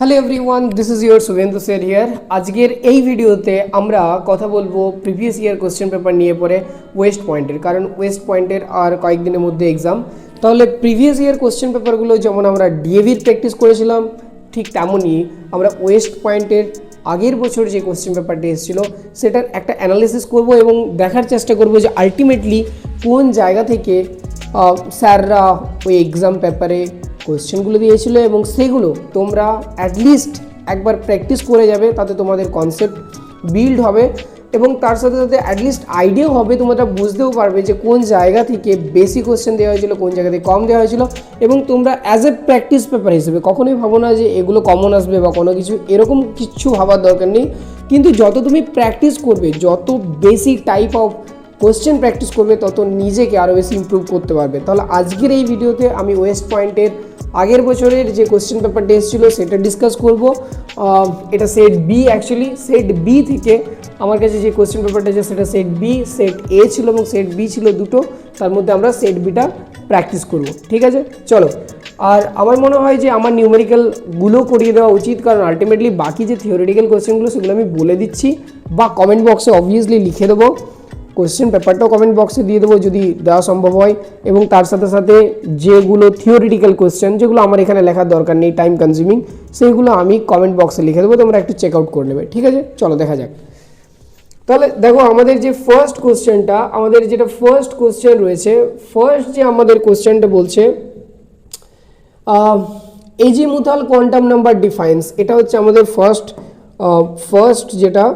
Hello everyone, this is your Suvendu sir here. আজকের এই ভিডিওতে আমরা কথা বলবো প্রিভিয়াস ইয়ার কোশ্চেন পেপার নিয়ে পড়ে ওয়েস্ট পয়েন্টের, কারণ ওয়েস্ট পয়েন্টের আর কয়েকদিনের মধ্যে এক্সাম। তাহলে প্রিভিয়াস ইয়ার কোশ্চেন পেপারগুলো যেমন আমরা ডিএভির প্র্যাকটিস করেছিলাম, ঠিক তেমনই আমরা ওয়েস্ট পয়েন্টের আগের বছর যে কোশ্চেন পেপারটি এসেছিলো সেটার একটা অ্যানালিসিস করব এবং দেখার চেষ্টা করব যে আলটিমেটলি কোন জায়গা থেকে স্যাররা ওই এক্সাম পেপারে কোশ্চেনগুলো দিয়েছিল এবং সেগুলো তোমরা অ্যাটলিস্ট একবার প্র্যাকটিস করে যাবে, তাতে তোমাদের কনসেপ্ট বিল্ড হবে এবং তার সাথে সাথে অ্যাটলিস্ট আইডিয়া হবে, তোমরা বুঝতেও পারবে যে কোন জায়গা থেকে বেশি কোশ্চেন দেওয়া হয়েছিল, কোন জায়গা থেকে কম দেওয়া হয়েছিল। এবং তোমরা অ্যাজ এ প্র্যাকটিস পেপার হিসেবে কখনোই ভাবো না যে এগুলো কমন আসবে বা কোনো কিছু, এরকম কিচ্ছু ভাবার দরকার নেই। কিন্তু যত তুমি প্র্যাকটিস করবে, যত বেশি টাইপ অফ কোশ্চেন প্র্যাকটিস করবে, তত নিজেকে আরও বেশি ইমপ্রুভ করতে পারবে। তাহলে আজকের এই ভিডিওতে আমি ওয়েস্ট পয়েন্টের আগের বছরের যে কোশ্চেন পেপারটা এসেছিলো সেটা ডিসকাস করব। এটা set B, actually set B থেকে আমার কাছে যে কোশ্চেন পেপারটা আছে সেটা সেট বি, সেট এ ছিল এবং সেট বি ছিল দুটো, তার মধ্যে আমরা সেট বিটা প্র্যাকটিস করব। ঠিক আছে, চলো। আর আমার মনে হয় যে আমার নিউমেরিক্যালগুলো করিয়ে দেওয়া উচিত, কারণ আলটিমেটলি বাকি যে থিওরিটিক্যাল কোশ্চেনগুলো সেগুলো আমি বলে দিচ্ছি বা কমেন্ট বক্সে অবভিয়াসলি লিখে দেবো। কোশ্চেন পেপারটাও কমেন্ট বক্সে দিয়ে দেবো যদি দেওয়া সম্ভব হয়, এবং তার সাথে সাথে যেগুলো থিওরিটিক্যাল কোশ্চেন যেগুলো আমার এখানে লেখার দরকার নেই, টাইম কনজিউমিং, সেইগুলো আমি কমেন্ট বক্সে লিখে দেবো, তোমরা একটু চেক আউট করে নেবে। ঠিক আছে, চলো দেখা যাক। তাহলে দেখো আমাদের যে ফার্স্ট কোশ্চেনটা, আমাদের যেটা ফার্স্ট কোশ্চেন রয়েছে, ফার্স্ট যে আমাদের কোশ্চেনটা বলছে এজিমুথাল কোয়ান্টাম নাম্বার ডিফাইন্স। এটা হচ্ছে আমাদের ফার্স্ট যেটা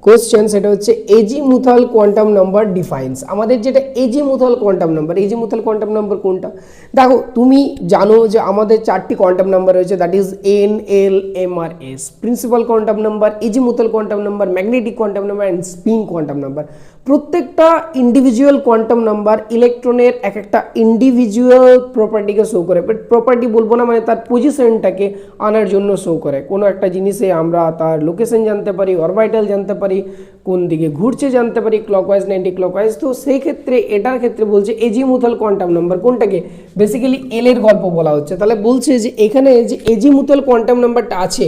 কোশ্চেন, সেটা হচ্ছে এজিমুথাল কোয়ান্টাম নাম্বার ডিফাইন্স। আমাদের যেটা এজিমুথাল কোয়ান্টাম নাম্বার কোনটা? দেখো তুমি জানো যে আমাদের চারটি কোয়ান্টাম নাম্বার রয়েছে, that is N, L, M আর S. Principal quantum number, azimuthal quantum number, magnetic quantum number and spin quantum number. প্রত্যেকটা ইন্ডিভিজুয়াল কোয়ান্টাম নাম্বার ইলেকট্রনের এক একটা ইন্ডিভিজুয়াল প্রপার্টিকে শো করে। বাট প্রপার্টি বলবো না, মানে তার পজিশনটাকে আনার জন্য শো করে। কোনো একটা জিনিসে আমরা তার লোকেশন জানতে পারি, অরবিটাল জানতে পারি, কোন দিকে ঘুরছে জানতে পারি, ক্লকওয়াইজ না অ্যান্টি ক্লকওয়াইজ। তো সেই ক্ষেত্রে এটার ক্ষেত্রে বলছে এজিমুথাল কোয়ান্টাম নাম্বার কোনটাকে, বেসিক্যালি এল এর গল্প বলা হচ্ছে। তাহলে বলছে যে এখানে যে এজিমুথাল কোয়ান্টাম নাম্বারটা আছে,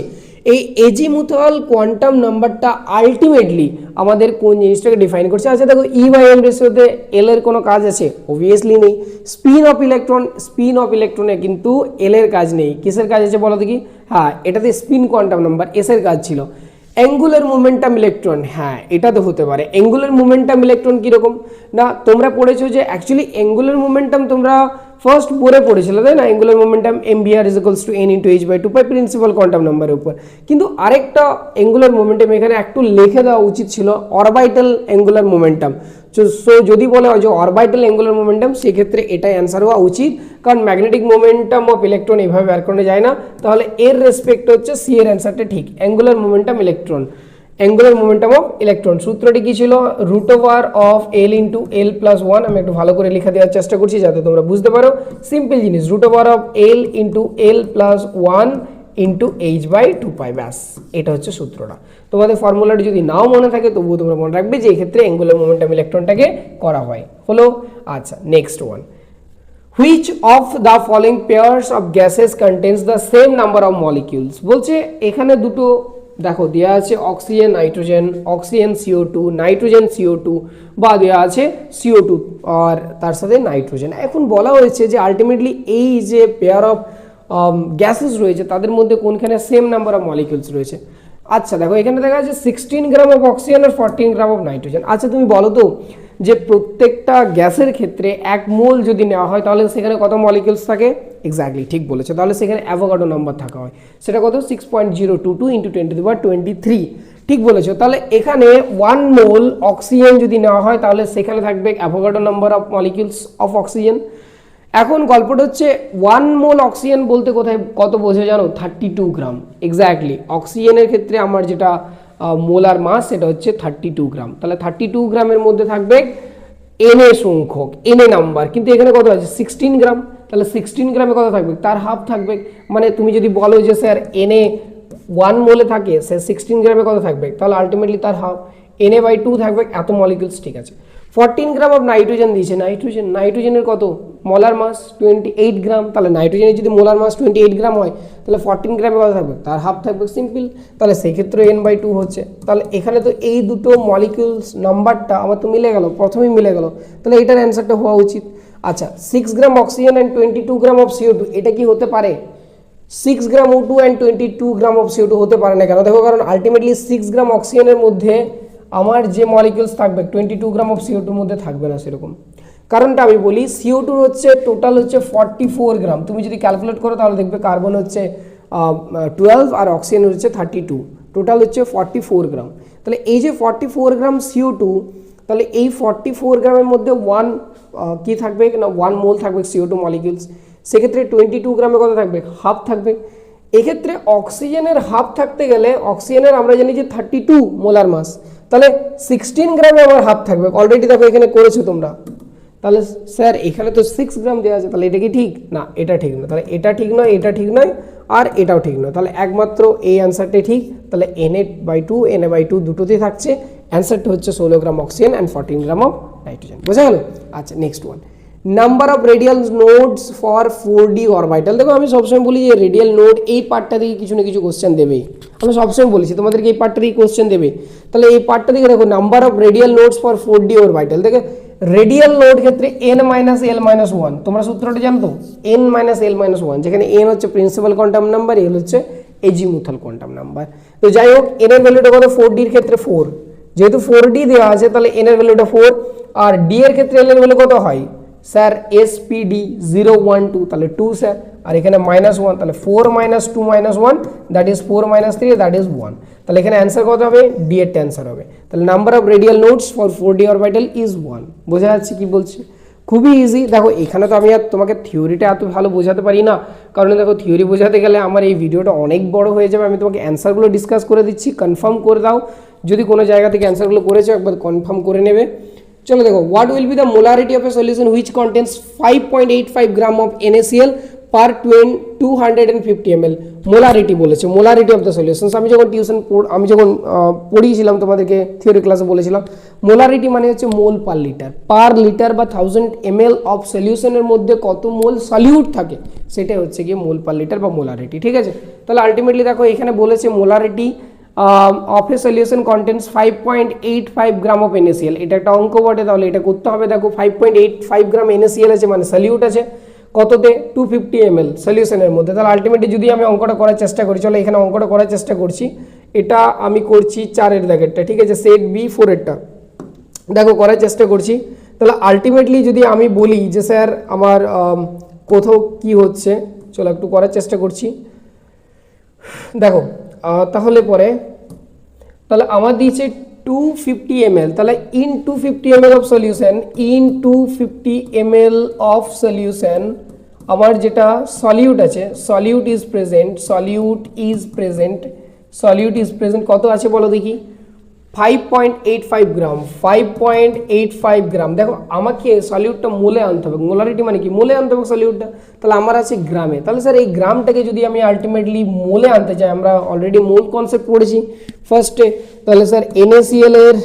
এই এজিমুথাল কোয়ান্টাম নাম্বারটা আলটিমেটলি আমাদের কোন জিনিসটাকে ডিফাইন করছে। আচ্ছা দেখো, ই বাই এম রেশিওতে এল এর কোনো কাজ আছে? অবভিয়াসলি নেই। স্পিন অফ ইলেকট্রনে কিন্তু এল এর কাজ নেই। কিসের কাজ আছে বলো দেখি? হ্যাঁ, এটাতে স্পিন কোয়ান্টাম নাম্বার এস এর কাজ ছিল। অ্যাঙ্গুলার মোমেন্টাম ইলেকট্রন, হ্যাঁ এটা তো হতে পারে। অ্যাঙ্গুলার মোমেন্টাম ইলেকট্রন কীরকম না, তোমরা পড়েছো যে অ্যাকচুয়ালি অ্যাঙ্গুলার মোমেন্টাম তোমরা ফার্স্ট পড়েছিল তাই না? Angular momentum mvr is equals two n into h/2 principal quantum নাম্বারের উপর। কিন্তু আরেকটা অ্যাঙ্গুলার মোমেন্টাম এখানে একটু লিখে দেওয়া উচিত ছিল, অরবিটাল অ্যাঙ্গুলার মোমেন্টাম। সো যদি বলা হয় যে অরবিটাল অ্যাঙ্গুলার মোমেন্টাম, সেক্ষেত্রে এটাই অ্যান্সার হওয়া উচিত, কারণ ম্যাগনেটিক মোমেন্টাম অফ ইলেকট্রন এইভাবে বের করানো যায় না। তাহলে এর রেসপেক্ট হচ্ছে সি এর অ্যান্সারটা ঠিক, অ্যাঙ্গুলার মোমেন্টাম অফ ইলেকট্রন। সূত্রটি কি ছিল? Root over of L into L plus one. আমি একটু ভালো করে লেখা দেওয়ার চেষ্টা করছি যাতে তোমরা বুঝতে পারো। সিম্পল জিনিস, root over of L into L plus one into h/2π, ব্যাস এটা হচ্ছে সূত্রটা। তোমাদের ফর্মুলাটি যদি নাও মনে থাকে তবুও তোমরা মনে রাখবে যে এক্ষেত্রে অ্যাঙ্গুলার মোমেন্টাম ইলেকট্রনটাকে করা হয়। হলো, আচ্ছা next one. Which of the following pairs of gases contains the same number of molecules? বলছে এখানে দুটো দেখো দেওয়া আছে, oxygen nitrogen, oxygen CO2, nitrogen CO2, বা দেওয়া আছে CO2 আর তার সাথে নাইট্রোজেন। এখন বলা হয়েছে যে আলটিমেটলি এই যে পেয়ার অফ গ্যাসেস রয়েছে তাদের মধ্যে কোনখানে সেম নাম্বার অফ মলিকিউলস রয়েছে। আচ্ছা দেখো, এখানে দেখা যাচ্ছে 16 গ্রাম অফ অক্সিজেন আর 14 গ্রাম অফ নাইট্রোজেন। আচ্ছা তুমি বলো তো যে প্রত্যেকটা গ্যাসের ক্ষেত্রে 1 মোল যদি নেওয়া হয় তাহলে সেখানে কত মলিকিউলস থাকে? এক্স্যাক্টলি ঠিক বলেছে, তাহলে সেখানে অ্যাভোগাড্রো নাম্বার থাকা হয়, সেটা কত? 6.022 ইন্টু 10⁻23। ঠিক বলেছো। তাহলে এখানে 1 মোল অক্সিজেন যদি নেওয়া হয় তাহলে সেখানে থাকবে Avogadro number of molecules of oxygen. এখন গল্পটা হচ্ছে 1 মোল অক্সিজেন বলতে কোথায় কত বোঝো জানো? 32 গ্রাম। এক্স্যাক্টলি অক্সিজেনের ক্ষেত্রে আমার যেটা মোলার মাস সেটা হচ্ছে 32 গ্রাম। তাহলে 32 গ্রামের মধ্যে থাকবে এনএ সংখ্যক, এনএ নাম্বার, কিন্তু এখানে কত আছে? 16 গ্রাম। তাহলে 16 গ্রামে কত থাকবে? তার হাফ থাকবে। মানে তুমি যদি বলো যে স্যার এনএ 1 মোলে থাকে, স্যার 16 গ্রামে কত থাকবে? তাহলে আলটিমেটলি তার হাফ, Na/2 থাকবে, এত মলিকিউলস। ঠিক আছে। 14 গ্রাম অফ নাইট্রোজেন দিয়েছে। নাইট্রোজেনের কত? মোলার মাস 28 গ্রাম, তাহলে নাইট্রোজেনের যদি মোলার মাস 28 গ্রাম হয় তাহলে 14 গ্রামে কত থাকবে, তার হাফ থাকবে, সিম্পল। তাহলে সেই ক্ষেত্রে n/2 হচ্ছে। তাহলে এখানে তো এই দুটো মলিকিউলস নাম্বারটা আমার তো মিলে গেল, প্রথমেই মিলে গেল, তাহলে এটার অ্যান্সারটা হওয়া উচিত। আচ্ছা, 6 গ্রাম oxygen and 22 gram of CO2, এটা কি হতে পারে? 6 গ্রাম O2 and 22 gram of CO2 হতে পারে না কেন? দেখো, কারণ আলটিমেটলি 6 গ্রাম অক্সিজেনের মধ্যে আমার যে মলিকিউলস থাকবে 22 গ্রাম অফ CO2 এর মধ্যে থাকবে না সেরকম। কারণটা আমি বলি, CO2 হচ্ছে টোটাল হচ্ছে 44 গ্রাম, তুমি যদি ক্যালকুলেট করো তাহলে দেখবে কার্বন হচ্ছে 12 আর অক্সিজেন হচ্ছে 32, টোটাল হচ্ছে 44 গ্রাম। তাহলে এই যে 44 গ্রাম CO2, তাহলে এই 44 গ্রামের মধ্যে কি থাকবে না, 1 মোল থাকবে CO2 মলিকিউলস। সেক্ষেত্রে 22 গ্রামে কত থাকবে, হাফ থাকবে। এক্ষেত্রে অক্সিজেনের হাফ থাকতে গেলে অক্সিজেনের আমরা জানি যে 32 মোলার মাস, তাহলে 16 গ্রামে আমার হাফ থাকবে। অলরেডি দেখো এখানে করেছো তোমরা। তাহলে স্যার এখানে তো 6 গ্রাম দেওয়া আছে, তাহলে এটা কি ঠিক না? এটা ঠিক না। তাহলে এটা ঠিক নয়, এটা ঠিক নয়, আর এটাও ঠিক নয়। তাহলে একমাত্র এই অ্যান্সারটাই ঠিক। তাহলে Na/2 Na/2 দুটোতেই থাকছে। অ্যান্সারটা হচ্ছে 16 গ্রাম oxygen and 14 gram of nitrogen. বোঝা গেল? আচ্ছা, next one, number of radial nodes for 4D orbital. দেখো, আমি সবসময় বলি যে রেডিয়াল নোড এই পার্টটা থেকে কিছু না কিছু কোশ্চেন দেবেই। আমি সবসময় বলেছি তোমাদেরকে এই পার্টটা থেকে কোশ্চেন দেবে। তাহলে এই পার্টটা থেকে দেখো, number of radial nodes for 4D orbital. দেখো, রেডিয়াল নোড ক্ষেত্রে n-l-1, তোমরা সূত্রটা জানো তো, n-l-1, যেখানে n হচ্ছে প্রিন্সিপাল কোয়ান্টাম নাম্বার, l হচ্ছে এজিমুথাল কোয়ান্টাম নাম্বার। তো যাই হোক, n এর ভ্যালুটা কত? 4D এর ক্ষেত্রে 4, যেহেতু 4D দেওয়া আছে তাহলে n এর ভ্যালুটা 4, আর d এর ক্ষেত্রে l এর ভ্যালু কত হয় স্যার? SPD 0 1 2, তাহলে 2 স্যার, আর এখানে -1, তাহলে 4 - 2 - 1, দ্যাট ইজ 4 - 3, দ্যাট ইজ 1। তাহলে এখানে অ্যান্সার কত হবে? ডি এর অ্যান্সার হবে। তাহলে number of radial nodes for 4D orbital is 1। বোঝা যাচ্ছে কি বলছি? খুবই ইজি। দেখো, এখানে তো আমি আর তোমাকে থিওরিটা এত ভালো বোঝাতে পারি না, কারণ দেখো থিওরি বোঝাতে গেলে আমার এই ভিডিওটা অনেক বড় হয়ে যাবে। আমি তোমাকে অ্যান্সারগুলো ডিসকাস করে দিচ্ছি, কনফার্ম করে দাও। যদি কোনো জায়গা থেকে অ্যান্সারগুলো করেছো একবার কনফার্ম করে নেবে। চলো দেখো, what will be the molarity of a solution which contains 5.85 gram of NaCl per 250 ml? Molarity বলেছে, মোলারিটি অফ দ্য সলিউশনস। আমি যখন পড়িয়েছিলাম তোমাদেরকে থিওরি ক্লাসে বলেছিলাম মোলারিটি মানে হচ্ছে মোল পার লিটার বা 1000 ml অফ সলিউশনের মধ্যে কত মোল সলিউট থাকে, সেটাই হচ্ছে গিয়ে মোল পার লিটার বা মোলারিটি। ঠিক আছে? তাহলে আলটিমেটলি দেখো এখানে বলেছে molarity of a solution contains 5.85 gram of NaCl। এটা একটা অঙ্ক বটে, তাহলে এটা করতে হবে। দেখো 5.85 গ্রাম NaCl আছে, মানে সলিউট আছে কততে? 250 ml সলিউশনের মধ্যে। তাহলে আলটিমেটলি যদি আমি অঙ্কটা করার চেষ্টা করি, চলো এখানে অঙ্কটা করার চেষ্টা করছি। এটা আমি করছি 4 দাগেরটা, ঠিক আছে? সেট বি 4 এরটা দেখো করার চেষ্টা করছি। তাহলে আলটিমেটলি যদি আমি বলি যে স্যার আমার কোথাও কি হচ্ছে, চলো একটু করার চেষ্টা করছি। দেখো তাহলে পরে তাহলে আমার দিয়েছে 250 ml, তাহলে in 250 ml of solution, in 250 ml of solution আমার যেটা সলিউট আছে, সলিউট ইজ প্রেজেন্ট কত আছে বলো দেখি? 5.85 গ্রাম, 5.85 গ্রাম। দেখো আমাকে সলিউটটা মোলে আনতে হবে, মোলারিটি মানে কি? মোলে আনতে হবে সলিউটটা। তাহলে আমার আছে গ্রামে। তাহলে স্যার এই গ্রামটাকে যদি আমি আলটিমেটলি মোলে আনতে চাই, আমরা অলরেডি মোল কনসেপ্ট পড়েছি ফার্স্টে। তাহলে স্যার NaCl এর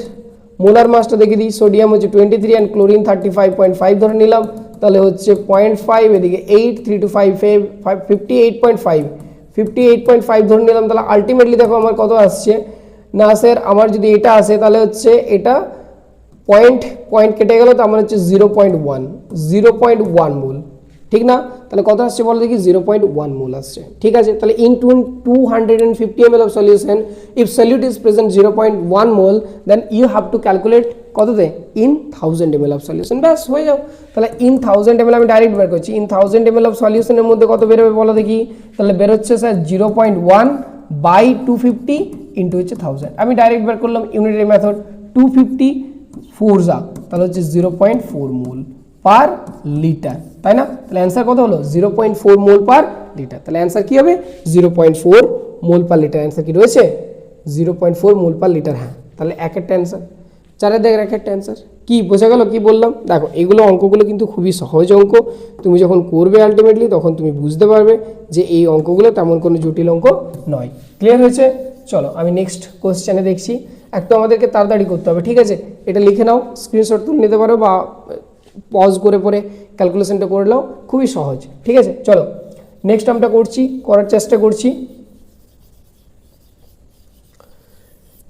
মোলার মাসটা দেখে দিই। সোডিয়াম হচ্ছে 23 অ্যান্ড ক্লোরিন 35.5 ধরে নিলাম, তাহলে হচ্ছে 0.5, এদিকে 8, 3 to 5, 58.5 ধরে নিলাম। তাহলে আলটিমেটলি দেখো আমার কত আসছে না স্যার, আমার যদি এটা আসে তাহলে হচ্ছে এটা পয়েন্ট কেটে গেল, তো আমার হচ্ছে 0.1 মোল, ঠিক না? তাহলে কত আসছে বলো দেখি? 0.1 মোল আসছে। ঠিক আছে? তাহলে in 250 ml of solution if solute is present 0.1 mole, then you have to calculate কততে? In 1000 ml of solution. ব্যাস হয়ে যাও। তাহলে ইন 1000 ml আমি ডাইরেক্ট বের করছি। ইন 1000 ml অফ সলিউশনের মধ্যে কত বেরোবে বলো দেখি? তাহলে বেরোচ্ছে স্যার 0.1 বাই 250 ইন্টু হচ্ছে 1000। আমি ডাইরেক্ট বের করলাম ইউনিটারি মেথড, 250 4 তাহলে হচ্ছে 0.4 মোল পার লিটার, তাই না? তাহলে অ্যান্সার কত হলো? 0.4 মোল পার লিটার। তাহলে অ্যান্সার কি হবে? 0.4 মোল পার লিটার। অ্যান্সার কি রয়েছে? 0.4 মোল পার লিটার। হ্যাঁ, তাহলে এক একটা অ্যান্সার, 4 দাগের এক একটা অ্যান্সার। কি বোঝা গেল কি বললাম? দেখো এগুলো অঙ্কগুলো কিন্তু খুবই সহজ অঙ্ক। তুমি যখন করবে আলটিমেটলি তখন তুমি বুঝতে পারবে যে এই অঙ্কগুলো তেমন কোনো জটিল অঙ্ক নয়। ক্লিয়ার হয়েছে? চলো আমি নেক্সট কোশ্চেনে দেখছি। একটু আমাদেরকে তাড়াতাড়ি করতে হবে, ঠিক আছে? এটা লিখে নাও, স্ক্রিনশট তুলে নিতে পারো বা পজ করে পরে ক্যালকুলেশনটা করে নাও, খুবই সহজ। ঠিক আছে, চলো নেক্সট আমরা করার চেষ্টা করছি।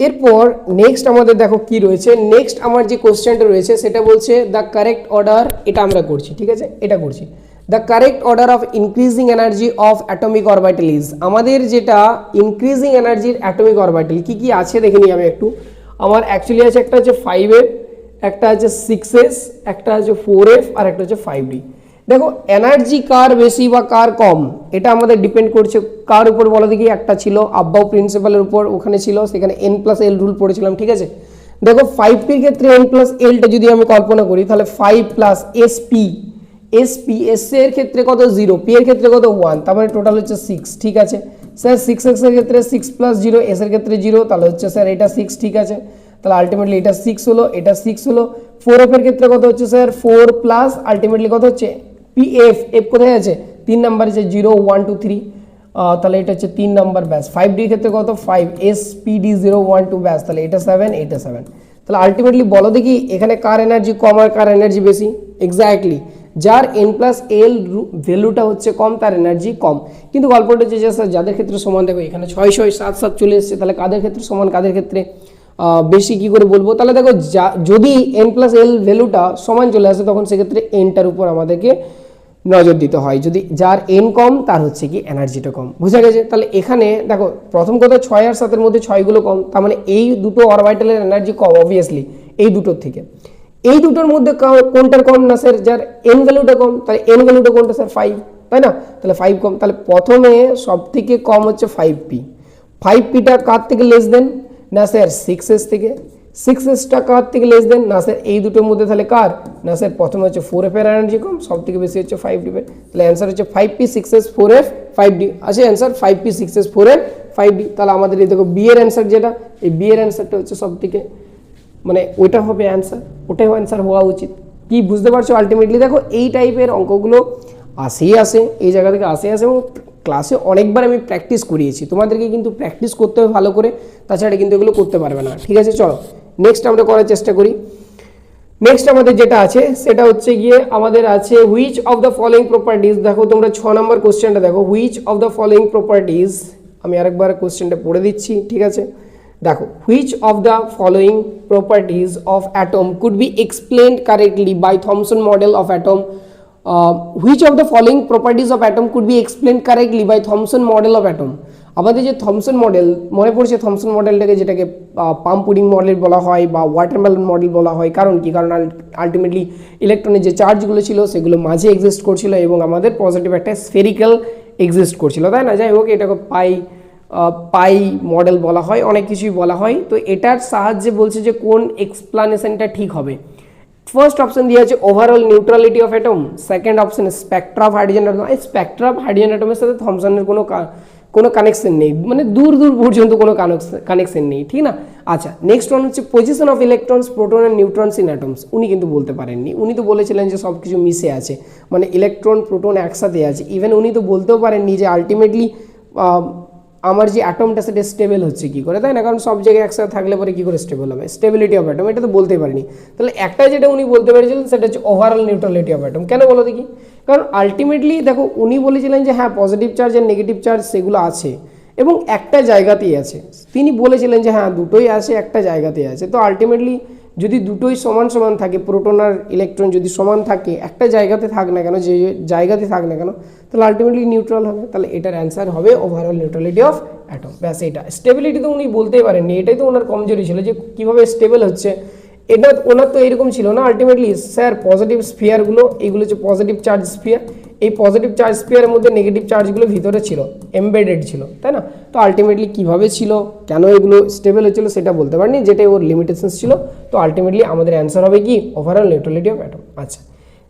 এরপর নেক্সট আমাদের দেখো কি রয়েছে, নেক্সট আমার যে কোশ্চেনটা রয়েছে সেটা বলছে দ্য কারেক্ট অর্ডার, এটা আমরা করছি। ঠিক আছে, এটা করছি, the correct order of increasing energy of atomic orbital is. আমাদের যেটা ইনক্রিজিং এনার্জির অ্যাটমিক অরবিটাল কি কি আছে দেখে নিই আমি একটু। আমার অ্যাকচুয়ালি আছে একটা হচ্ছে 5f, একটা আছে 6s, একটা আছে 4f, আর একটা হচ্ছে 5d। দেখো এনার্জি কার বেশি বা কার কম এটা আমাদের ডিপেন্ড করছে কার উপর বলো দেখি। একটা ছিল আব্বাউ প্রিন্সিপালের উপর, ওখানে ছিল সেখানে n+l রুল পড়েছিলাম। ঠিক আছে, দেখো 5p এর ক্ষেত্রে n+lটা যদি আমি কল্পনা করি তাহলে 5 + sp, s এর ক্ষেত্রে কত 0, p এর ক্ষেত্রে কত 1, তার মানে টোটাল হচ্ছে 6। ঠিক আছে স্যার, 6x এর ক্ষেত্রে 6 + 0, s এর ক্ষেত্রে 0, তাহলে হচ্ছে স্যার এটা 6। ঠিক আছে, তাহলে আলটিমেটলি এটা 6 হলো, এটা 6 হলো। 4f এর ক্ষেত্রে কত হচ্ছে স্যার 4 প্লাস আলটিমেটলি কত হচ্ছে pf, f কোথায় আছে 3 নাম্বার আছে 0 1 2 3, তাহলে এটা হচ্ছে 3 নাম্বার ব্যাস। 5d এর ক্ষেত্রে কত 5 spd 0 1 2 ব্যাস, তাহলে এটা 7, এটা 7। তাহলে আলটিমেটলি বলো দেখি এখানে কার এনার্জি কম আর কার এনার্জি বেশি। এক্স্যাক্টলি যার n+l ভ্যালুটা হচ্ছে কম তার এনার্জি কম। কিন্তু গল্পটা হচ্ছে যে যাদের ক্ষেত্রে সমান, দেখো এখানে 6 6 7 7 চলে এসেছে, তাহলে কাদের ক্ষেত্রে সমান কাদের ক্ষেত্রে বেশি কি করে বলবো। তাহলে দেখো যদি n+l ভ্যালুটা সমান চলে আসে তখন সেক্ষেত্রে nটার উপর আমাদেরকে নজর দিতে হয়। যদি যার n কম তার হচ্ছে কি এনার্জিটা কম, বুঝা গেছে। তাহলে এখানে দেখো প্রথম কথা 6 আর 7 এর মধ্যে 6 গুলো কম, তার মানে এই দুটো অরবিটালের এনার্জি কম অবভিয়াসলি এই দুটোর থেকে। এই দুটোর মধ্যে কোনটার কম না স্যার যার n ভ্যালুটা কম, তাহলে n ভ্যালুটা কোনটা স্যার 5, তাই না। তাহলে 5 কম, তাহলে প্রথমে সব থেকে কম হচ্ছে 5p। 5pটা কার থেকে লেস দেন না স্যার 6s থেকে। 6sটা কার থেকে লেস দেন না স্যার এই দুটোর মধ্যে, তাহলে কার না স্যার প্রথমে হচ্ছে 4f এর এনার্জি কম, সব থেকে বেশি হচ্ছে 5d এর। তাহলে অ্যান্সার হচ্ছে 5p 6s 4f 5d আছে answer 5p 6s 4f 5d। তাহলে আমাদের এই দেখো বি এর অ্যান্সার যেটা, এই বি এর অ্যান্সারটা হচ্ছে সব থেকে মানে ওইটা হবে অ্যান্সার, ওটাই অ্যান্সার হওয়া উচিত। কি বুঝতে পারছো আলটিমেটলি দেখো এই টাইপের অঙ্কগুলো আসে এই জায়গা থেকে আসে এবং ক্লাসে অনেকবার আমি প্র্যাকটিস করিয়েছি, তোমাদেরকে কিন্তু প্র্যাকটিস করতে হবে ভালো করে, তাছাড়া কিন্তু এগুলো করতে পারবে না। ঠিক আছে, চলো নেক্সট আমরা করার চেষ্টা করি। নেক্সট আমাদের যেটা আছে সেটা হচ্ছে গিয়ে আমাদের আছে which of the following properties. দেখো তোমরা 6 নম্বর কোশ্চেনটা দেখো, which of the following properties, আমি আরেকবার কোশ্চেনটা পড়ে দিচ্ছি। ঠিক আছে, দেখো which of the following properties of atom could be explained correctly by Thomson model of atom. Which of the following properties of atom could be explained correctly by Thomson model of atom. আমাদের যে Thomson model মনে পড়ছে, Thomson মডেলটাকে যেটাকে পাম pudding model বলা হয় বা watermelon model বলা হয়, কারণ কি কারণ আলটিমেটলি ইলেকট্রনের যে চার্জগুলো ছিল সেগুলো মাঝে এক্সিস্ট করছিল এবং আমাদের পজিটিভ একটা স্ফেরিক্যাল এক্সিস্ট করছিল, তাই না। যাই হোক এটাকে পাই মডেল বলা হয়, অনেক কিছুই বলা হয়। তো এটার সাহায্যে বলছে যে কোন এক্সপ্লানেশনটা ঠিক হবে। ফার্স্ট অপশন দিয়ে আছে overall neutrality of atom, second option Spectra of hydrogen atom. এই স্পেকট্রা অফ হাইড্রোজেন অ্যাটমের সাথে থমসনের কোনো কানেকশন নেই, মানে দূর পর্যন্ত কোনো কানেকশন নেই, ঠিক না। আচ্ছা নেক্সট ওয়ান হচ্ছে position of electrons proton and neutrons in atoms. উনি কিন্তু বলতে পারেননি, উনি তো বলেছিলেন যে সব কিছু মিশে আছে, মানে ইলেকট্রন প্রোটন একসাথে আছে। ইভেন উনি তো বলতেও পারেননি যে আলটিমেটলি আমার যে অ্যাটমটা সেটা স্টেবল হচ্ছে কী করে, তাই না, কারণ সব জায়গায় একসাথে থাকলে পরে কী করে স্টেবল হবে, স্টেবিলিটি অফ অ্যাটম এটা তো বলতেই পারিনি। তাহলে একটা যেটা উনি বলতে পেরেছিলেন সেটা হচ্ছে ওভারঅল নিউট্রালিটি অফ অ্যাটম। কেন বলো দেখি, কারণ আলটিমেটলি দেখো উনি বলেছিলেন যে হ্যাঁ পজিটিভ চার্জ আর নেগেটিভ চার্জ সেগুলো আছে এবং একটা জায়গাতেই আছে। তিনি বলেছিলেন যে হ্যাঁ দুটোই আছে একটা জায়গাতেই আছে। তো আলটিমেটলি যদি দুটোই সমান সমান থাকে, প্রোটন আর ইলেকট্রন যদি সমান থাকে একটা জায়গাতে থাক না কেন, যে জায়গাতে থাক না কেন, তাহলে আলটিমেটলি নিউট্রাল হবে। তাহলে এটার অ্যান্সার হবে ওভারঅল নিউট্রালিটি অফ অ্যাটম। ব্যাস এটা স্টেবিলিটি তো উনি বলতেই পারেননি, এটাই তো ওনার কমজোরি ছিল যে কীভাবে স্টেবল হচ্ছে। এটা ওনার তো এরকম ছিল না আলটিমেটলি স্যার পজিটিভ স্ফিয়ারগুলো এইগুলো হচ্ছে পজিটিভ চার্জ স্ফিয়ার, এই পজিটিভ চার্জ স্ফিয়ারের মধ্যে নেগেটিভ চার্জগুলো ভিতরে ছিল, এমবেডেড ছিল, তাই না। তো আলটিমেটলি কীভাবে ছিল, কেন এগুলো স্টেবল হচ্ছিল সেটা বলতে পারিনি, যেটাই ওর লিমিটেশনস ছিল। তো আলটিমেটলি আমাদের অ্যান্সার হবে কি ওভারঅল নিউট্রালিটি অফ অ্যাটম। আচ্ছা